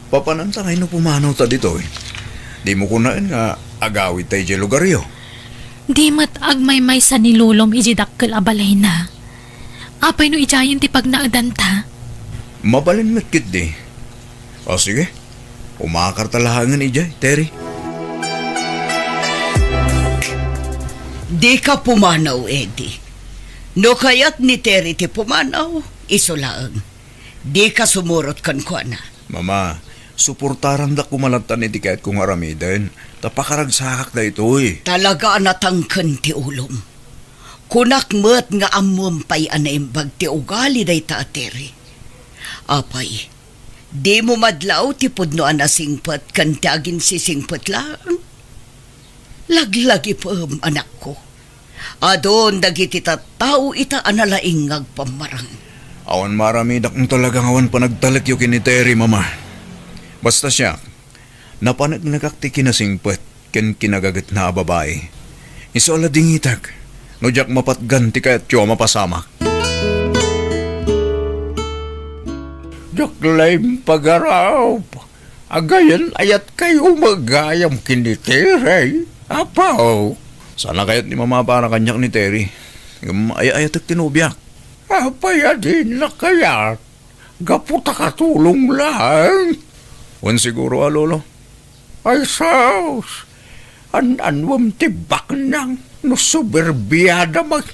Papananta kayo no pumanaw ta dito eh. Di mo kunaan nga agawid tayo dyan lugar yo. Di mat agmay-may sa nilulom ijidakkel abalay na. Apay no ijayan ti pagnaadan ta. Mabalin matkit di. O sige, umakar talahangan ijay, Terry. Di ka pumanaw, Eddie. No kaya't ni Terry ti pumanaw, isulaang. Di ka sumurot kan ko na. Mama, suportaran da kumalatan iti kahit kung aramiden. Tapakaragsakak da ito eh. Talaga natangkan ti ulom. Kunak met nga amum pay anaimbag ti ugali day ta, Terry. Apay, Di mo madlaw ti pudno na singpet kan tagin si singpet lang. Laglagi pa anak ko. Adon dagiti tattao ita analaingag pamarang. Awan marami dakong talagang awan pa nagtalik yung kiniteri, mama. Basta siya, napanagnagakti kinasingpet ken kinagagat na babae. Iso ala dingitag, no jak mapatganti kaya't tiyo mapasamak. Jak laim pagaraw. Agayan ayat kayo magayam kiniteri. Apaw. Sana kaya't ni mama para kanyak ni Terry. Ayat at tinubyak. Apaya din na kaya. Gaputa katulong lang. Wan siguro, lolo. Ay, saus. Anwam tibak nang no suberbiyada mag.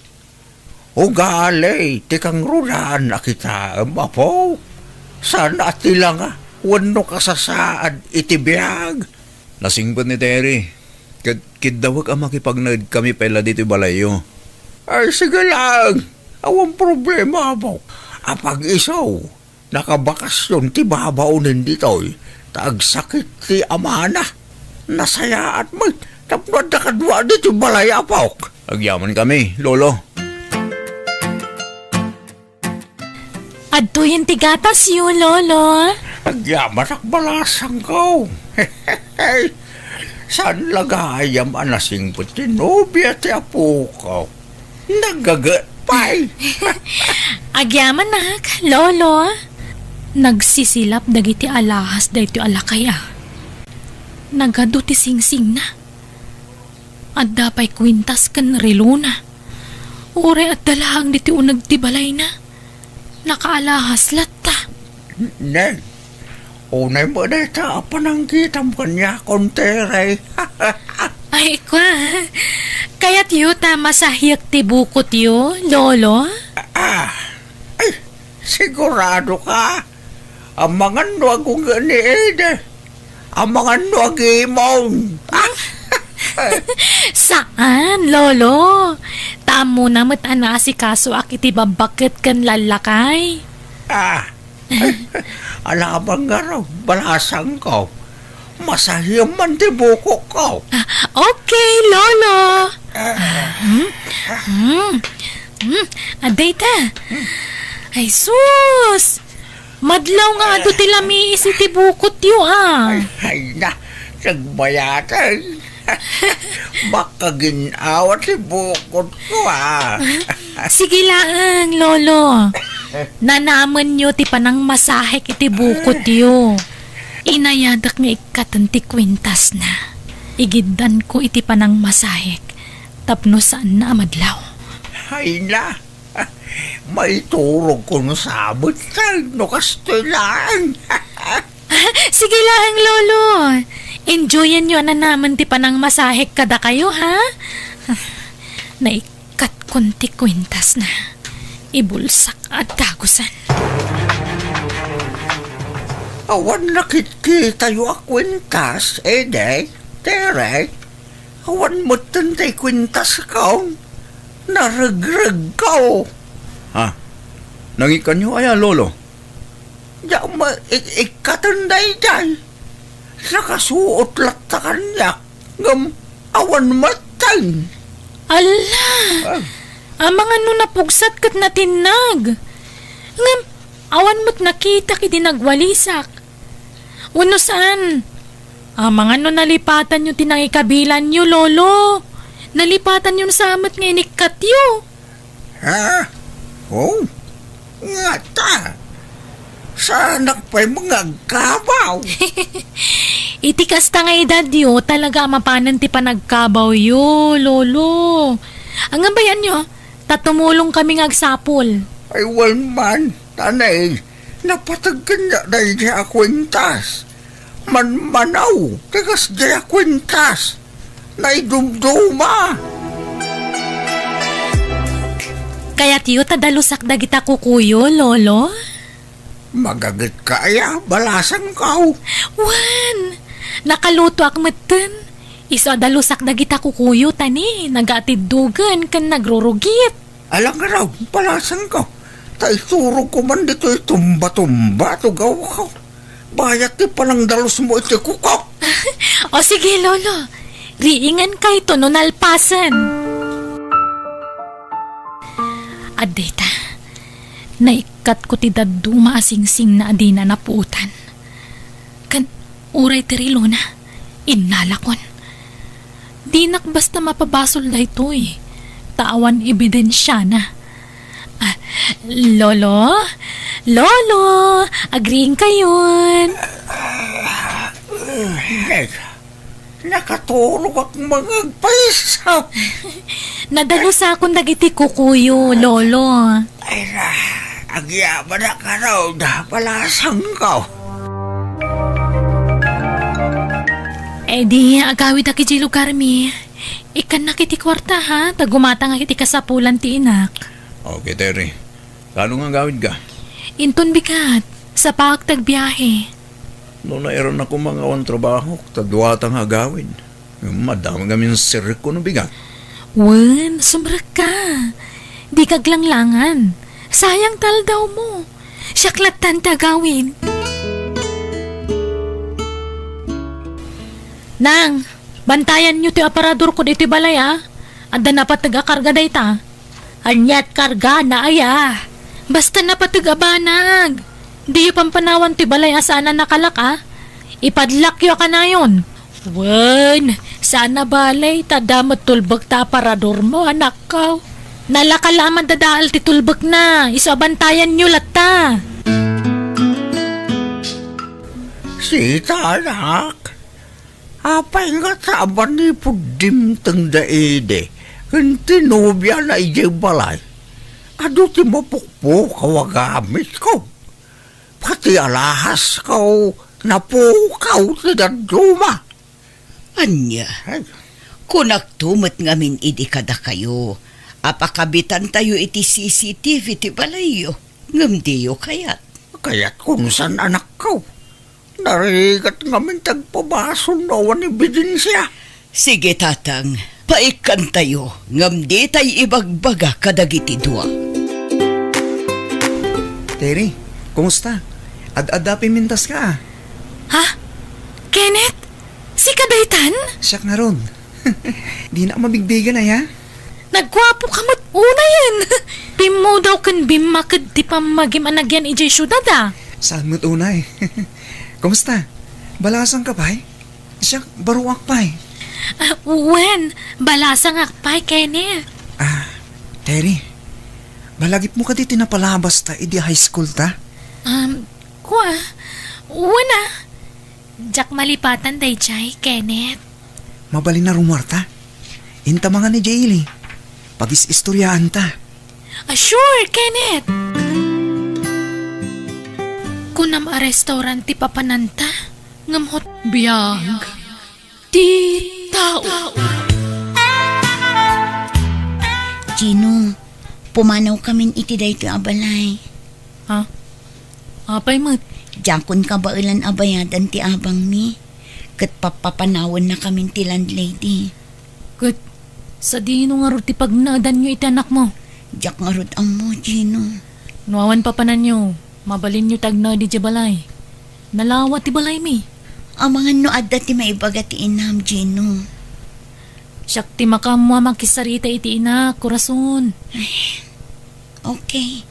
Ugali, tikang rulaan na kita, mapo. Sana atila nga, wano kasasaan itibiyag. Nasingpat ni Terry. Kidawag ang makipagnaid kami pala dito balayo. Ay, sige lang. Awang problema mo. Apag isaw, nakabakasyon ti babaunin dito. Tagsakit ti amana. Nasayaan mo. Tapnod na kadwa dito balaya po. Agyaman kami, lolo. Adto yung tigatas yun, lolo. Agyaman ak balasang ko. Saan lagayam anasing puti nobya ti apo ko? Nagagatpay. Agyaman nak, lolo. Nagsisilap dagiti alahas dayto alakaya. Nagado ti singsing na. At dapay kwintas kan relo na. Ure at dalahang diti unag ti balay na. Nakaalahas latta. Neng, unay mo na ita panangkitam kanya kontere. Ay, kwa. Kaya't yu masahyak ti bukot yu, lolo? Ay, sigurado ka. Ang mga nuwag kong ganiid. Ang mga nuwag imong. Saan, lolo? Tamo namat si kaso akiti babakit kan lalakay. Alamang nga raw, balasang ko. Masahiyam man ti buko ko. Okay, lolo. Aday ta. Ay, sus. Madlaw nga ado ti lami isi ti bukot yu, Ay na, nagbayatan. Baka ginawat si bukod ko, Sige lang, lolo. Nanaman nyo ti panang masahek iti bukod yu. Inayadak nga ikatanti kwintas na. Igiddan ko iti panang masahek. Tapno saan na amadlaw. Ay na, may turog kong sabot no kastoy lang. Sige lang, lolo. Enjoyan nyo na naman ti panang masahek kada kayo, ha? Naikat konti kwintas na. Ibulsak at tagusan. Awan nakikita yu a kwintas, de, tere. Awan mo tantay kwintas ka. Naragrag ka. Nangikan nyo aya, lolo. Diyan mo ikatanday dyan. Nakasuot latta kanya. Ngam awan matay. Ala! Ang mga napugsat kat natinag. Ngam, awan mo't nakita kiti nagwalisak. Uno saan? Ang mga nalipatan nyo tinangikabilan nyo, lolo. Nalipatan nyo sa amat nga inikat nyo. Oh, nga ta. Sanak pa'y mga gabaw. Itikas ta nga edad yo, talaga mapanan ti panagkabaw yo, lolo. Ang bayan nyo, tatumulong kami ngagsapol. Ay, man, tanay, napatag kanya dahi niya kwintas. Manaw, tagas niya kwintas. Naidumduma. Kaya tiyo tadalusak dagita kukuyo, lolo? Magagit kaya, balasang kau. Wan! Nakaluto ak meten. Iso dalusak dagita kukuyo tani. Nagatiddugan kan nagrurugit. Alang nga raw, balasang kau. Tay turog ko man dito tumba-tumba to gaw ko. Bayat ti palang dalos mo iti kukok. O sige, Lolo. Riingan kay to no nalpasan. Adeta, naikat ko ti daddu maasing-sing na adina na puutan. Kan, uray ti rilo na, inalakon. Di nak basta mapabasol da ito eh. Tawan ebidensya na. Lolo? Lolo! Agreeing kayon. Nakatulog akong mga paisap. Nadalo sa akong dagiti kukuyo, Lolo. Ay na, agyaman na ka raw na palasang ka. Eh di, agawid aki di lugar mi. Ikan na kiti kwarta ha, tagumata nga kiti kasapulan ti inak. Okay, Terry. Kano nga gawid ka? Inton bigat, sa pagtagbiyahe. Noong nairon ako mga awan trabaho, tadwata nga gawin. Madami kami sirik ko no bigat. Wen, sumrak ka. Di kaglanglangan. Sayang tal daw mo. Siyaklatan tagawin. Nang, bantayan nyo ti aparador ko dito balay ah. Anda na patag-akarga day ta. Anyat karga na aya. Basta na patag-abanag. Di pampanawan ti balay asana nakalaka. Ipadlak yo ka na yun. Wen, sana balay tadamot tulbag ta aparador mo anak ko. Nalakalaman dadaal ti tulbag na. Isabantayan nyo lata. Sita, anak. Apay nga saban ni pudim tang daede. Kan tinubya na ijay balay. Ado ti mapukpo kawagamit ko. Pati alahas ko napukaw ti daduma. Anya, kunak tumot ngamin idi kada kayo. Apakabitan tayo iti CCTV ti balayo. Ngamdiyo kayat. Kaya't kung saan anak ko. Narigat ngamin tagpabaso nawan ebidensya. Sige tatang, paikan tayo. Ngamdi tayo ibagbaga kadagiti dua. Terry, kumusta? Ad-ada pimintas ka. Ha? Kenneth? Si Kadaytan? Siyak na ron. Di na mabigbigan na ya. Nagwapo ka mo't una yan. Bimo daw kan bimakad di pa magim anagyan ijay syudad ah. Saan mo't unay? Kumusta? Balasang ka pa'y? Siyak baruak pa'y. Wen, balasang akpay, Kenneth. Terry, balagip mo ka di tinapalabas ta idi high school ta? Kwa, una. Jak malipatan day jay, Kenneth. Mabali na rumarta. Inta mga ni Jaylee. Pagis-istoryaan ta. Sure, Kenneth. Kunam a restaurant ti papananta, ngamhot biyag. Ti tao. Gino, pumanaw kamin iti dayto abalay. Ha? Apay mat? Jakon ka ba ilan abayadan ti abang mi? Kat papapanawan na kamin ti landlady. Kat, sa dino nga ro ti pagnaadan nyo iti anak mo. Jak nga rod ang mo, Gino. Nuawan pa panan nyo, mabalin nyo tagna di balay. Nalawa ti balay mi. Ang mga noad ti maibaga ti inam, Gino. Siyak ti makamwa makisarita iti ina, kurason. Okay.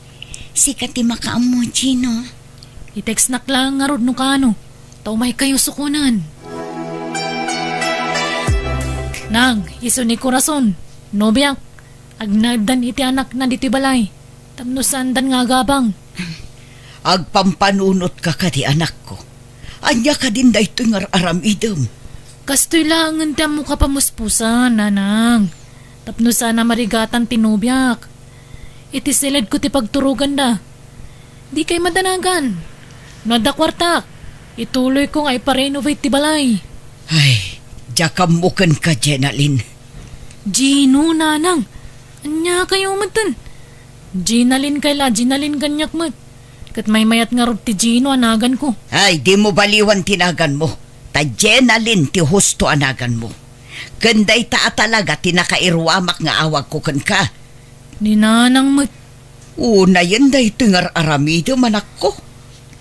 Sikat ti makaam mo, Gino. I-text nak lang nga rod no kano. Taumay kayo sukunan. Nang, iso ni kurason. Nobiyak, agnadan iti anak na diti balay. Tamnusan dan nga gabang. Agpampanunot ka ka di anak ko. Anya ka din da ito nga aramidam. Kastoy lang nga mo ka pamuspusan, nanang. Tapnusan na marigatan tinubyak. Iti silid ko ti pagturugan da. Di kay madanagan. Nadakwartak. Ituloy ko nga iparenovate ti balay. Ay, jakam mo kan ka, Jenalyn. Gino, nanang. Anya kayo matan. Ginalin kayla, Ginalin ganyak mat. Kat may mayat nga rod ti Gino anagan ko. Ay, di mo baliwan tinagan mo. Ta Jenalyn ti husto anagan mo. Ganday ta talaga tinakairwamak nga awag ko kan ka. Ni nanang mat. Una yan da ito nga aramido manak ko.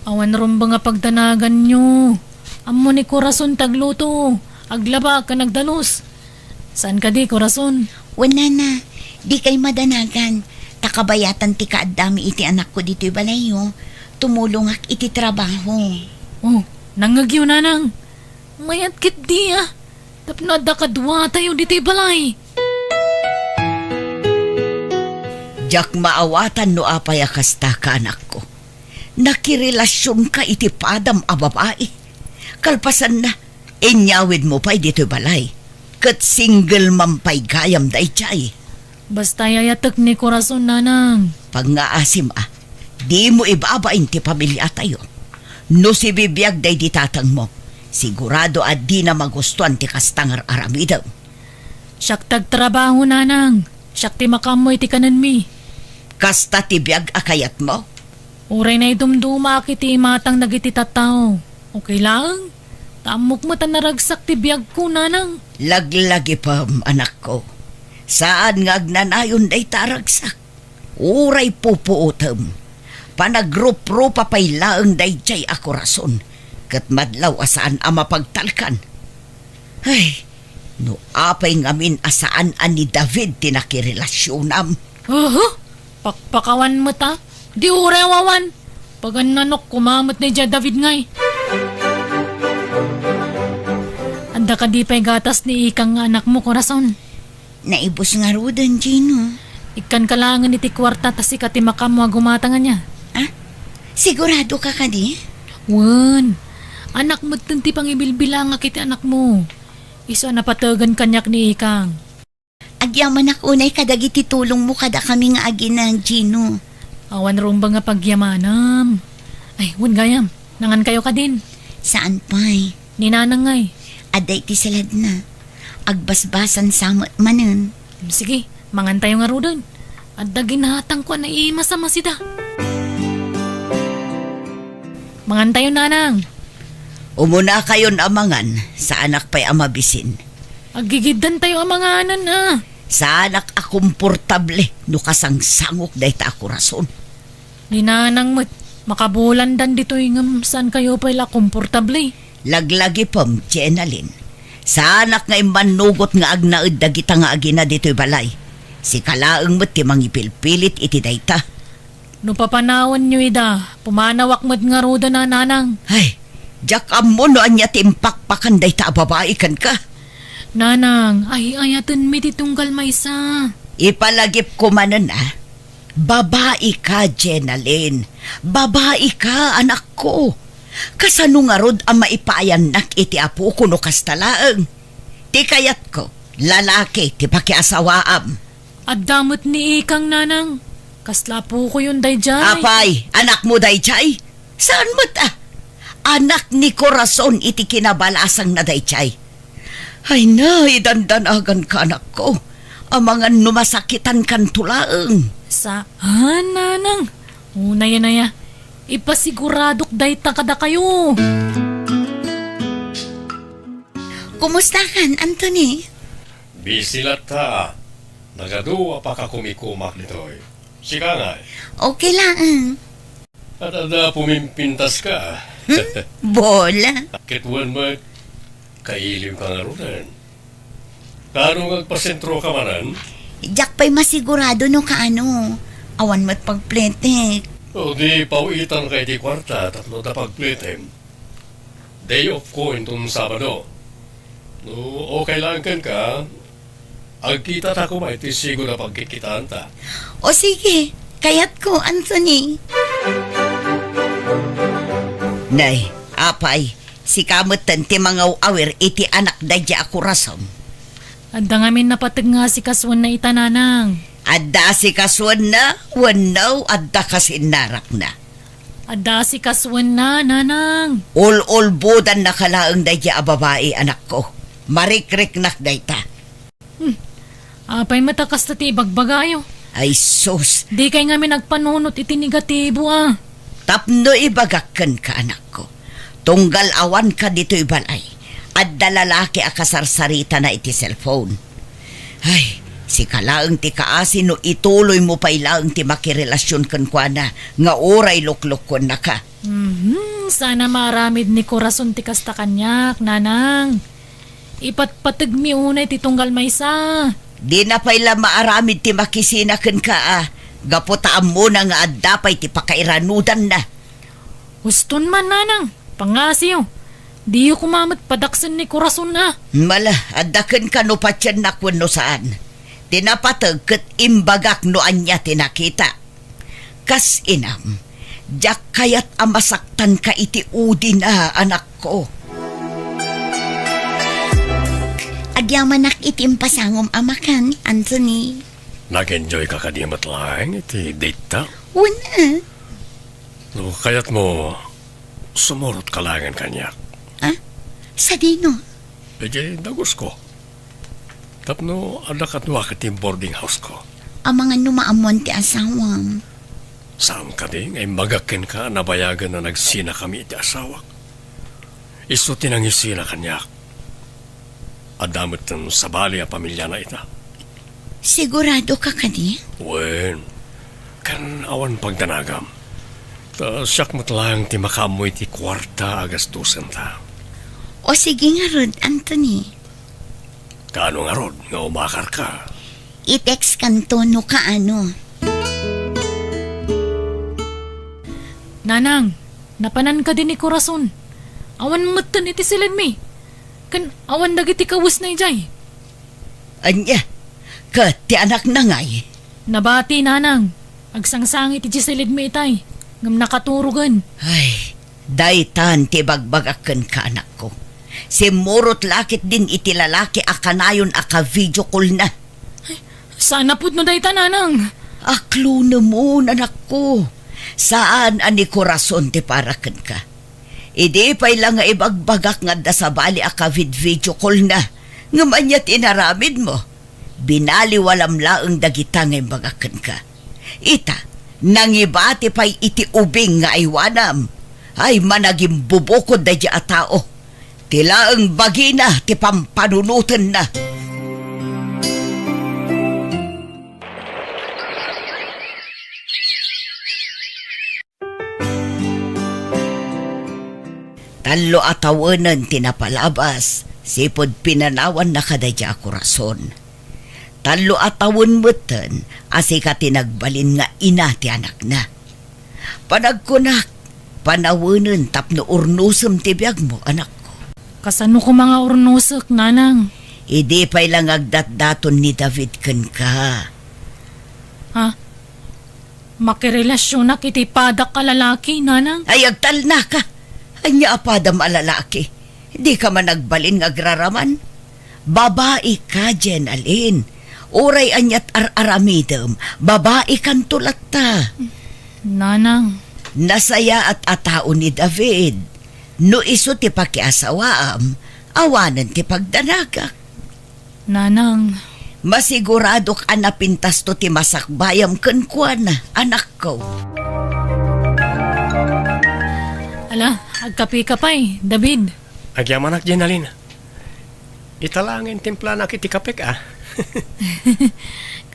Awan ron ba nga pagdanagan nyo? Amo ni Corazon tagluto. Aglaba ka nagdalos. Saan ka di, Corazon? Wala na, di kay madanagan. Takabayatan ti kaadami iti anak ko dito'y balayo. Tumulong ak iti trabaho. Oh, nangagyo nanang. Mayat kit di Tapno da kadwa tayo dito'y balay. Jak maawatan no apay akasta ka anak ko. Nakirelasyon ka iti padam a babae. Kalpasan na, inyawid mo pa'y dito'y balay. Kat single mampay gayam day chay. Basta yayatek ni Corazon nanang. Pag nga asim di mo ibabain ti pamilya tayo. No si bibiyag day di tatang mo, sigurado di na magustuhan ti kastangar aramidaw. Siyak tagtrabaho nanang. Siyak ti makamoy ti kanan mi. Kasta ti biyag akayat mo? Uray na idumduma kiti matang nagiti tattao. Okay lang? Tamok mo ta naragsak ti biyag ko nanang. Laglagi pa, anak ko. Saan nga agnanayon day taragsak? Uray pupuutam. Panagrup-ro papay laang day jay ako rason. Kat madlaw asaan ama pagtalkan. Ay, no apay ngamin asaan ani David tinakirelasyon Pakpakawan mo ta? Di urewawan. Pagan nanok kumamot ni David ngay. Anda ka di pa'y gatas ni ikang nga anak mo, Corazon. Naibos nga rudan, Gino. Ikan kalangan iti kwarta tas ikati makamo gumatangan niya. Sigurado ka ka di? Wan, anak mo tanti pang ibilbilang nga kiti anak mo. Isa na patagan kanyak ni ikang. Agyaman ako unay kadagiti tulong mo kada kami nga aginang, Gino. Awan rumba nga pagyamanam. Ay, wan gayam. Nangan kayo ka din. Saan pa'y? Ninanang ngay. Aday ti salad na. Agbasbasan samot manen. Sige, mangan tayo nga rudan. At daginahatang ko na imasama sida. Mangan tayo nanang. Umuna kayon amangan sa anak pa'y amabisin. Agigidan tayo ang mga anan Sa anak akomportable no kasangsangok day ta ako rason. Ninanang mo't makabulan dan dito yung saan kayo pala komportable. Laglagi pam, Jenalyn. Sa anak nga imanugot nga agnaid dagita nga agina dito'y balay. Si kalaang mo't timang ipilpilit iti dayta. No papanawan nyo pumanawak mo't nga roda na nanang. Ay, jak amo no anya timpakpakan dayta babae kan ka. Nanang, ay ayatan mi titunggal maysa. Ipalagip ko manan Babae ka, Jenalyn. Babae ka, anak ko. Kasano nga rod ang maipayan nak iti apo ko no kastalaang. Ti kayat ko, lalaki, ti pakiasawaam. At damot ni ikang nanang. Kasla po ko yun dayjay. Apay, anak mo dayjay? Saan mo Anak ni Corazon iti kinabalasang na dayjay. Ay na, idandanagan ka anak ko. Ang mga numasakitan kan tulaang. Saan, nanang? Una yan na ya. Ipasiguradok dayta kada kayo. Kumusta kan, Anthony? Busy lata. Nagaduwa pa ka kumikumak nito'y. Sika nga. Okay lang. At pumimpintas ka. Bola. Kitwan mo, kailim ka nga runan. Kano agpasentro ka manan? Jack pa'y masigurado no kaano. Awan mo't pagpletek. O di pauitan kay di kwarta, tatlo da pagplitem. Day off ko itong Sabado. No, okay lang kan ka. Agkita ta ko may tisigo na pagkikitaan ta. O sige, kayat ko, Anthony. Nay, apay, si kamot tanti mga awir iti anak dadya ako rason. Adda ngamin napatag nga si kaswan na itananang. Adda si kaswan na, wanaw adda kasi narak na. Adda si kaswan na, nanang. Ol budan na kalaang dadya a babae anak ko. Marikrik nak dayta. Apay matakas na ti bagbagayo. Ay sus, Di kay ngamin nagpanunot iti negatibo tapno ibagakan ka anak ko. Tunggal awan ka dito ibalay. At dalalaki akasarsarita na iti cellphone. Ay, Si kalaang ti kaasi no ituloy mo pa ilaang ti makirelasyon kan kwa na nga oray lukluk ko na ka. Sana maramid ni Corazon ti kasta kanyak, nanang. Ipatpatag mi unay ti tunggal maysa. Di na pa'y maaramid ti makisinakan ka Gapotaan mo na nga adapay ti pakairanudan na. Guston man, nanang. Pangasiyo. Di yu kumamat padaksan ni Corazon na. Mala, adakan ka no patyan na kung no saan. Tinapatag kat imbagak no anya tinakita. Kas inam, jak kayat amasaktan ka iti udi na anak ko. Agyamanak itim pasangom amakan, Anthony. Nag-enjoy ka kadimat lang iti date ta. Una. No, kaya't mo sumurot ka langan kanyak. Sa dino? Pwede dagos ko. Tapno anak at wakit yung boarding house ko. Ang mga numaamon ti asawam. Saan ka din ay magakin ka nabayagan na nagsina kami iti asawak. Iso tinangisina kanyak. Adamit ng sabali a pamilya na ita. Sigurado ka kani? Wen, kan awan pagdanagam. Ta siyak mo't lang ti makamoy ti kwarta agastusan ta. O sige nga rod, Anthony. Kaano nga rod, nga umakar ka. I-text kanto no kaano. Nanang, napanan ka din ni Corazon. Awan matan iti silid mi. Kan awan dagiti kawas na ijay. Anya, ka ti anak na ngay. Nabati, nanang. Agsangsangit iti silid mi itay. Ngam nakaturugan. Ay, daytan ti bagbagakan ka anak ko. Si Murot lakit din iti lalaki akanayon aka video call na. Sana pud no dayta, nanang. Aklo na mo, anak ko. Saan ani Corazon ti parakan ka? Idi pa'y lang nga ibagbagak nga da sa bali aka video call na. Ngaman ya't inaramid mo. Binali walam laang dagita nga imbagakan ka. Ita, nangibati pa'y iti ubing nga iwanam. Ay managing bubukod da di a tao. Tila ang bagina ti pampanunutan na. Talo atawanan tinapalabas, sipod pinanawan na kadadya Corazon. Talo atawan mutan, asika tinagbalin nga ina ti anak na. Panagkunak, panawanan tapno urnusam ti biyag mo, anak ko. Kasano ko mga urnusak, nanang? Idi pa'y lang agdat-daton ni David kan ka. Ha? Makirelasyon na kiti padak ka lalaki, nanang? Ay agtal na ka. Anya apadam alalaki. Di ka man nagbalin nga agraraman. Babae ka, Jen Alin. Uray anyat ar-aramidam. Babae kan tulat ta. Nanang. Nasaya at atao ni David. No iso ti pakiasawaam, awanan ti pagdanagak. Nanang. Masigurado ka napintas to ti masakbayam kenkwana, anak ko. Ala, agkapi ka pa David. Agyaman ak Jenalin. Italangin timpla na kiti kapek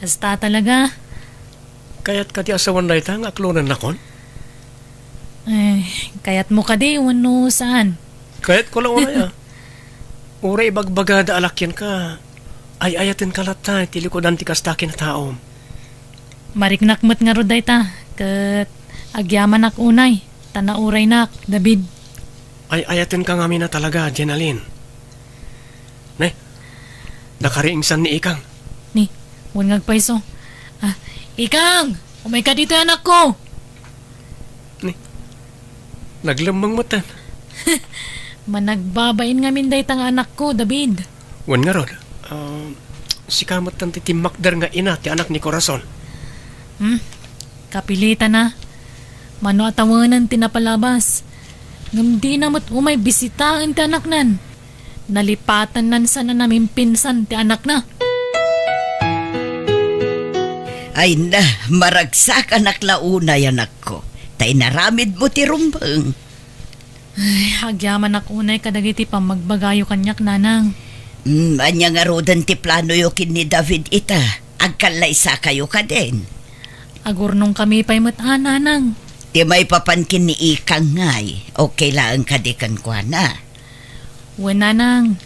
Kasta talaga. Kaya't kati asawan na ita nga aklunan na kon. Kayat mo ka di, wano saan? Kaya't ko lang unay Uray bagbagada alakyan ka. Ay ayatin kalata, tilikodan ti kastakin na tao. Mariknakmat nga roday ta. Kat agyaman ak unay. Tanauray nak, David. Ay ayatin ka ngami na talaga, Jenalin. Ne, nakariingsan ni Ikang. Ni, huwag ngagpaiso. Ikang! Umay ka dito, anak ko! Ni, naglambang matan. Managbabain nga minday tang anak ko, David. Wan nga rod, si kamot ng titimakdar nga ina ti anak ni Corazon. Kapilitan na. Mano atawanan tinapalabas. Ngam di namat umay bisitaan ti anak nan. Nalipatan nan sana namin pinsan ti anak na. Ay na, maragsak anak launay anak ko. Tay naramid mo ti rumbang. Ay, agyaman ak unay kadagiti pa magbagayo kanyak nanang. Anya nga rodan ti plano yokin ni David ita. Agkalaysa kayo ka din. Agurnong kami pa'y nanang. Di may papankin ni Ikang ngay. Okay lang ka di kan kwa na. Nanang,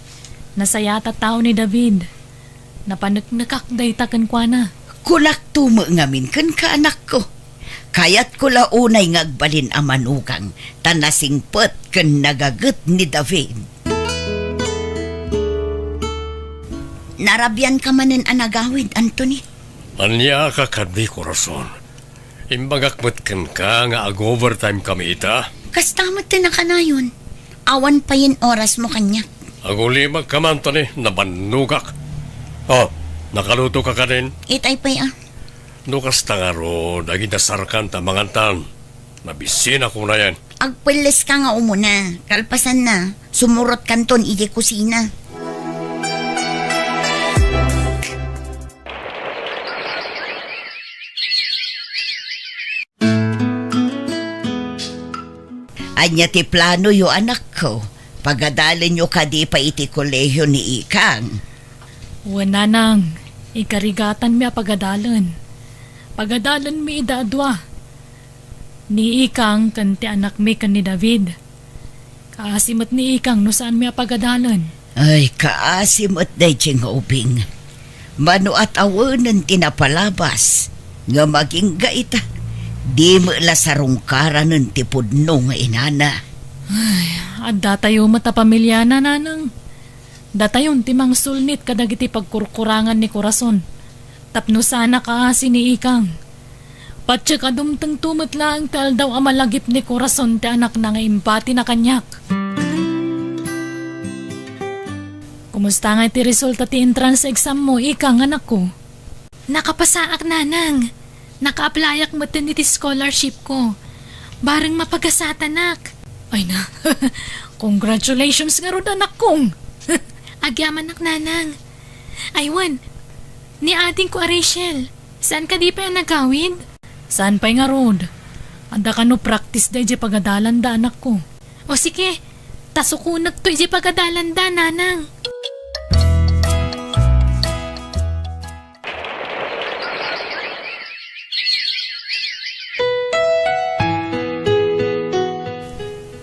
nasayata tao ni David. Napanagnakak day takan kwa na. Kulak tumo ngamin kan ka anak ko. Kayat ko launay ngagbalin ang manugang. Tanasingpet kan nagagat ni David. Narabyan ka manin anagawid, Anthony. Anya ka kadi korason. Imbagak matkan ka nga ag-overtime kami ita. Kastamot na kanayon. Awan pa yin oras mo kanya. Aguli magkamanto ni nabanugak. Oh, nakaluto ka ka din. Itay pa yan. Nukas tangaro, dagi dasarkan tamangantan. Nabisina ko na yan. Agpilis ka nga umuna. Kalpasan na. Sumurot kanton ije kusina. Anya ti plano yo anak ko. Pagadalin nyo ka di pa iti kolehiyo ni Ikang. Nanang, ikarigatan mi pagadalan. Pagadalan mi idadwa. Ni Ikang kanti anak mi kan ni David. Kaasimat ni Ikang no saan mi pagadalan. Ay, kaasimot na nga ubing. Mano at awanan tinapalabas. Nga maging gaita. Di mo la sarungkaran ng tipudno nga inana. At datayo mata pamilya na nanang. Datayon timang sulnit kadagiti pagkurkurangan ni Corazon. Tapno sana kaasi ni Ikang. Patsa kadumtang tumatla ang tal daw amalagip ni Corazon ti anak na nga impati na kanyak. Kumusta nga ti resulta ti entrance exam mo, Ikang anak ko? Nakapasaak, nanang. Naka-applyak mo din iti scholarship ko. Barang mapagasatak. Ay na, congratulations nga ron anak kong. Agyaman nak, nanang. Aywan, ni ating ko Rachel. Saan ka di pa nagawid? Saan pa'y nga ron? Anda ka no practice da ije pagadalan da anak ko. O sige, tasukunag to ije pagadalan da, nanang.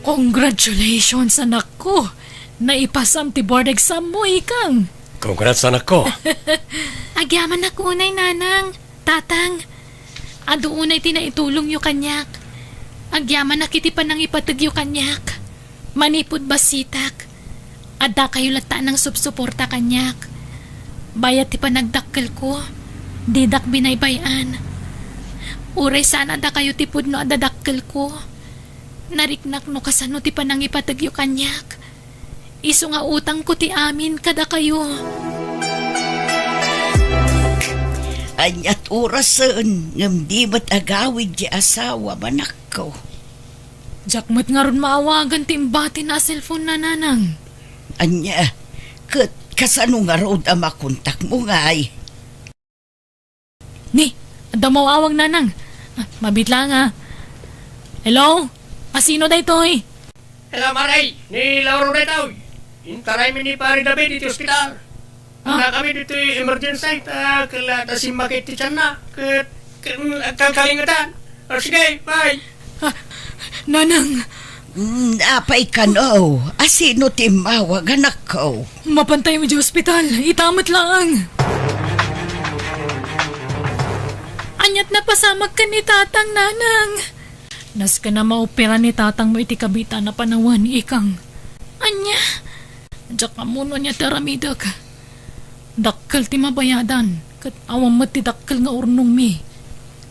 Congratulations anak ko. Naipasam ti board exam mo, Ikang. Congrats anak ko. Agyaman na kunay, nanang. Tatang, ado unay tinaitulong yu kanyak. Agyaman na kiti pa nang ipatag yu kanyak. Manipod basitak. Ada kayo lata ng subsuporta kanyak. Bayat ti panagdakkel ko. Didak binaybayan. Uray sana ada kayo tipod no adadakkel ko. Nariknak no kasano ti panang ipatag yu kanyak. Isu nga utang ko ti amin kada kayo. Anyat orasan ngam di mat agawid di asawa manak ko. Jakmat nga ron maawagan ti imbati na cellphone na nanang. Anya, kasano nga road ang makontak mo nga ay. Ni, ada mawawag nanang. Mabitla nga. Hello? Asino da ito eh? Hello, Maray. Ni Lauro na ito. Intaray mi ni Pari David dito ospital. Na kami dito emergency. Kala si makit ti tiyan na. Kalingatan. O sige, bye. Nanang, Apay ka no. Asino timawag anak ko. mapantay mo di ospital. Itamat lang. Anyat na pasamag ka ni tatang, nanang. Nas ka na maopera ni tatang mo iti kabita na panawan, Ikang. Anya, Diyak ka muna niya taramidag. Dakkal ti mabayadan. Kat awam mo ti dakkal nga urnong mi.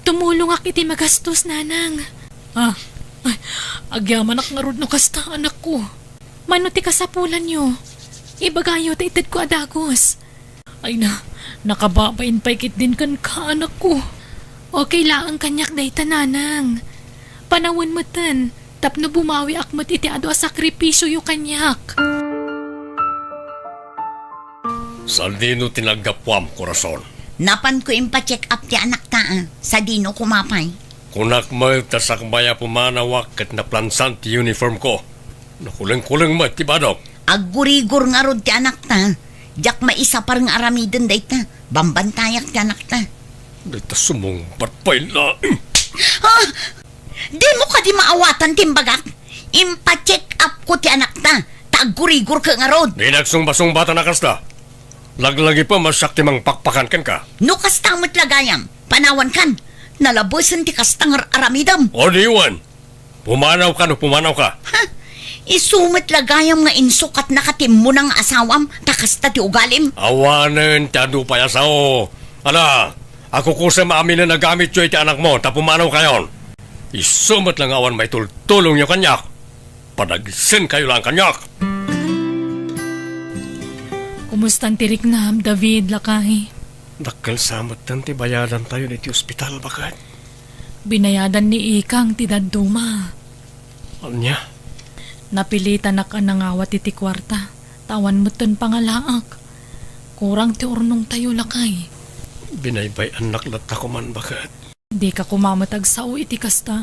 tumulong ak iti magastos, nanang. Ay, agyaman ak nga rod no kasta anak ko. Mano ti kasapulan nyo? Ibagayo ti itad ko adagos. Ay na, nakababain pa ikit din kan ka anak ko. Okay lang ang kanyak day tananang. Panawin mo tan, tapno bumawi akmat iti ado a sakripisyo yu kanyak. Saldino tinagapwam, Corazon. Napan ko impa-check up ti anak ta sa dino kumapay. Kunak mo tasakbaya pumanawak kat naplansan ti uniform ko. Nakulang-kulang mo, ti badok. Aggurigor nga rod ti anak ta. Jak maisa parang aramidon day ta. Bambantayak ti anak ta. Dito sumungbat pa ila. Di mo ka di maawatan timbagak. Impa-check up ko ti anak ta. Tagurigur ka nga rod. Di nagsungba-sungbatan na kasta. Laglagi pa masyak ti mang pakpakan kan ka. No kastang matlagayam. Panawan kan. Nalabosan ti kastang aramidam. O diwan. Pumanaw ka no pumanaw ka. Isumat lagayam nga insukat na katim mo ng asawam. Takasta ti ugalim. Awanan ti adu pa yasaw. Ala, ako kusa maamin na nagamit yo iti anak mo ta pumanaw kayon. Isumat lang awan may tultulong yo kanyak. Padagsin kayo lang kanyak. Kumustan tirik na, David, lakay? Dakkel samot tan ti bayadan tayo ni ti ospital bakat. Binayadan ni Ikang ti Dadduma. Anya? Napilitan na ka nangawat iti kwarta. Tawan mo ton pangalaak. Kurang ti urnong tayo, lakay. Binaybay anak lata ko man bakat. Di ka kumamatag sao iti kasta,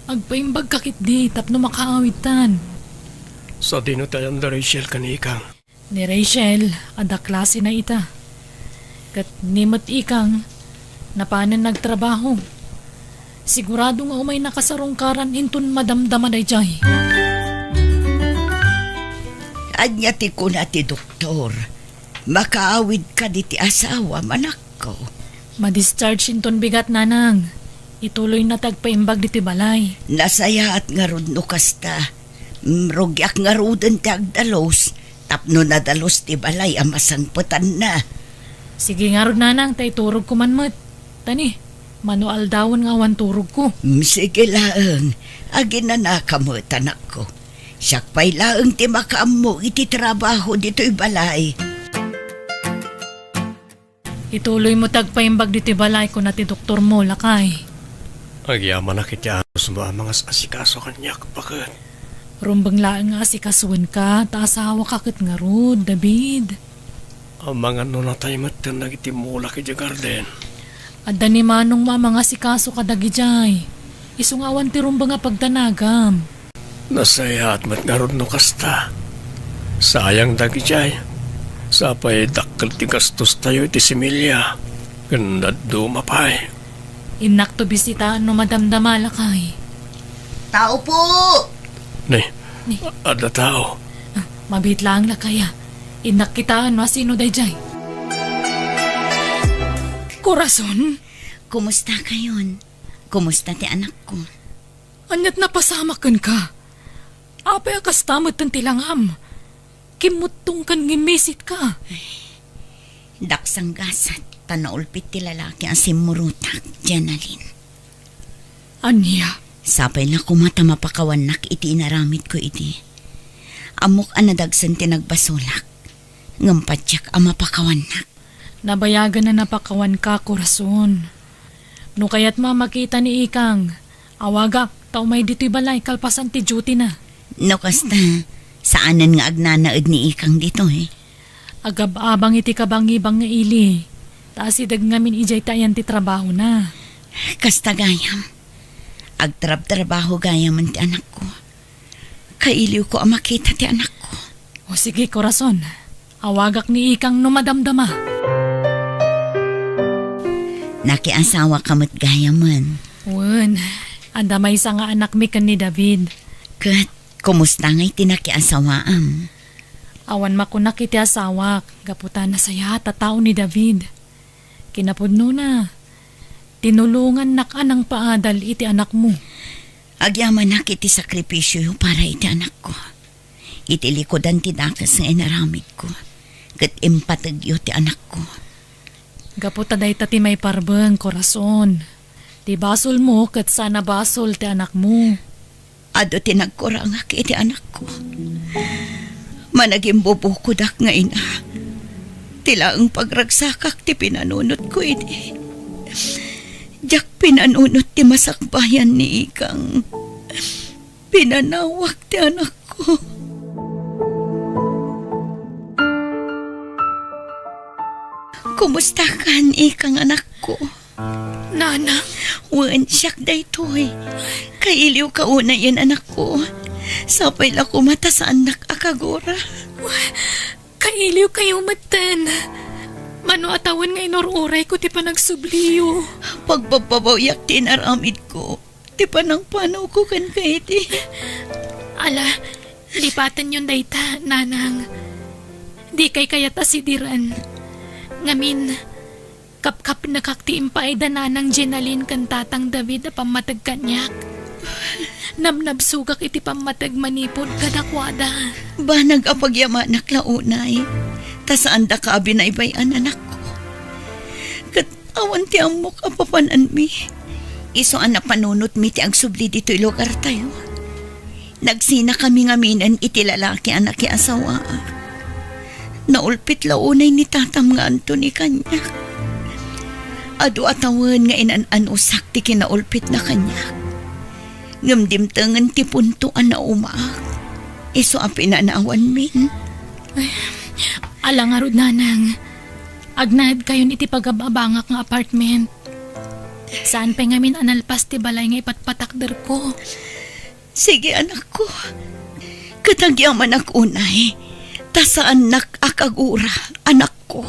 Agpaimbag kakit di, tapno makaawitan. Sa dino tayo da Rachel kanikang. Ni Rachel, ada klase na ita. Kat nimot Ikang, napanan nagtrabaho. Sigurado nga umay nakasarungkaran intun madamdama day jay. Anya ti ko na ti doktor. Makaawid ka di ti asawa, manak ko. Ma-discharge inton bigat nanang. Ituloy na tagpaimbag diti balay. Nasaya at nga rod no kasta. Rogyak nga rodan ti agdalos. Tapno na dalos ti balay amasangputan na. Sige nga ron nanang, tay turog ko manmat. Tani, manual dawon nga awan turog ko. Sige laang, agin na nakamot anak ko. Siyak pa'y laang ti makaam mo iti trabaho dito'y balay. Ituloy mo tagpaimbag diti balay ko na ti doktor mo, lakay. Agyaman na kityanos mo ang mga asikaso kanyak bakat. Rumbang laang nga asikasuan ka, taasawa kakit nga rod, David. Ang mga nunatay matan nagitimula ki garden. Adda ni manong mga asikaso kadagi jay. Isungawan ti rumbang nga pagdanagam. Nasaya at matngarod no kasta. Sayang dagi jay. Sapay dakkel ti gastos tayo iti similya. Ganda dumapay. Inak to bisitaan no madamdama, lakay. Tao po! Ni, ada tao. Mabit lang lakaya. Inak kitaan no sino day jay. Corazon, Kumusta kayon? Kumusta ti anak ko? anyat napasamakan ka. Apay akastamot ng tilangam. Kimutong kan ngimisit ka. Daksang gasat, tanaulpit ti lalaki ang simurutak, Janalyn. Anya, Sapay na kumata mapakawanak iti inaramit ko iti. Amok anadagsan ti nagbasulak. Ngampatsyak ang mapakawanak. nabayagan na napakawan ka, Corazon. No kaya't mamakita ni Ikang, awagak, tao may dito'y balay, kalpasan ti duty na. No kasta, saanan nga agnanaad ni Ikang dito Agab-abang iti kabang-ibang nga ili. Taasidag ngamin ijay tayan ti trabaho na. Kasta gayam. Agtrab-trabaho gayam ti anak ko. Kailiw ko ang makita ti anak ko. O sige, Corazon. Awagak ni Ikang no madamdama. Nakiasawa kamot gayam man. Wen, anda may isa nga anak mi kan ni David. Kat, kumusta nga'y tinakiasawaam? Awan makunak iti asawak, gaputan na saya tatao ni David. Kinapudno na. Tinulungan nakanang paadal iti anak mo. Agyaman na kiti sakripisyo para iti anak ko. Iti likodan ti dakas nga inaramid ko. Kat impatagyo ti anak ko. Gaputa day tati may parbeng, Corazon. Ti basol mo kat sana basol ti anak mo. Ado tinagkurangak iti anak ko. Managing bubukudak nga ina. Tila ang pagragsakak ti pinanunot ko iti. Jak pinanunot ti masakbayan ni Ikang. Pinanawak ti anak ko. Kumusta kan Ikang anak ko? Nana, Wan siyak daytoy. Kailiw ka una yan anak ko. Sapay la kumata sa anak akagora. kay Nailiw kayo matan. Mano atawan nga inururay ko ti pa nagsubliyo. Pagbababayak tinaramid ko. Ti panang panaw ko kan kay ti. Ala, lipatan yun dayta, nanang. Di kay kayat asidiran. Ngamin, kapkap na kaktiimpay da nanang Jenalyn kan tatang David a pamatag kanyak. Namnabsugak iti pamatag manipod kadakwada. Ba nag-apagyamanak launay. Ta saan da ka binaybayan anak ko. Kat awan ti amok apapanan mi. Iso ang napanunot mi ti ang subli dito'y lugar tayo. Nagsina kami ngaminan iti lalaki anak ki asawa. Naulpit launay ni tatam nga Anthony kanya. Adu atawan nga inan-anusak ti kinaulpit na kanya. Ngamdimtangan ti puntuan na umaak. Iso ang pinanawan min. Alang arod nanang. Agnad kayo iti pagababangak nga apartment. Saan pa ngamin analpas ti balay nga ipatpatakder ko. Sige anak ko. Katagyaman ak unay. Ta saan nak akagura anak ko.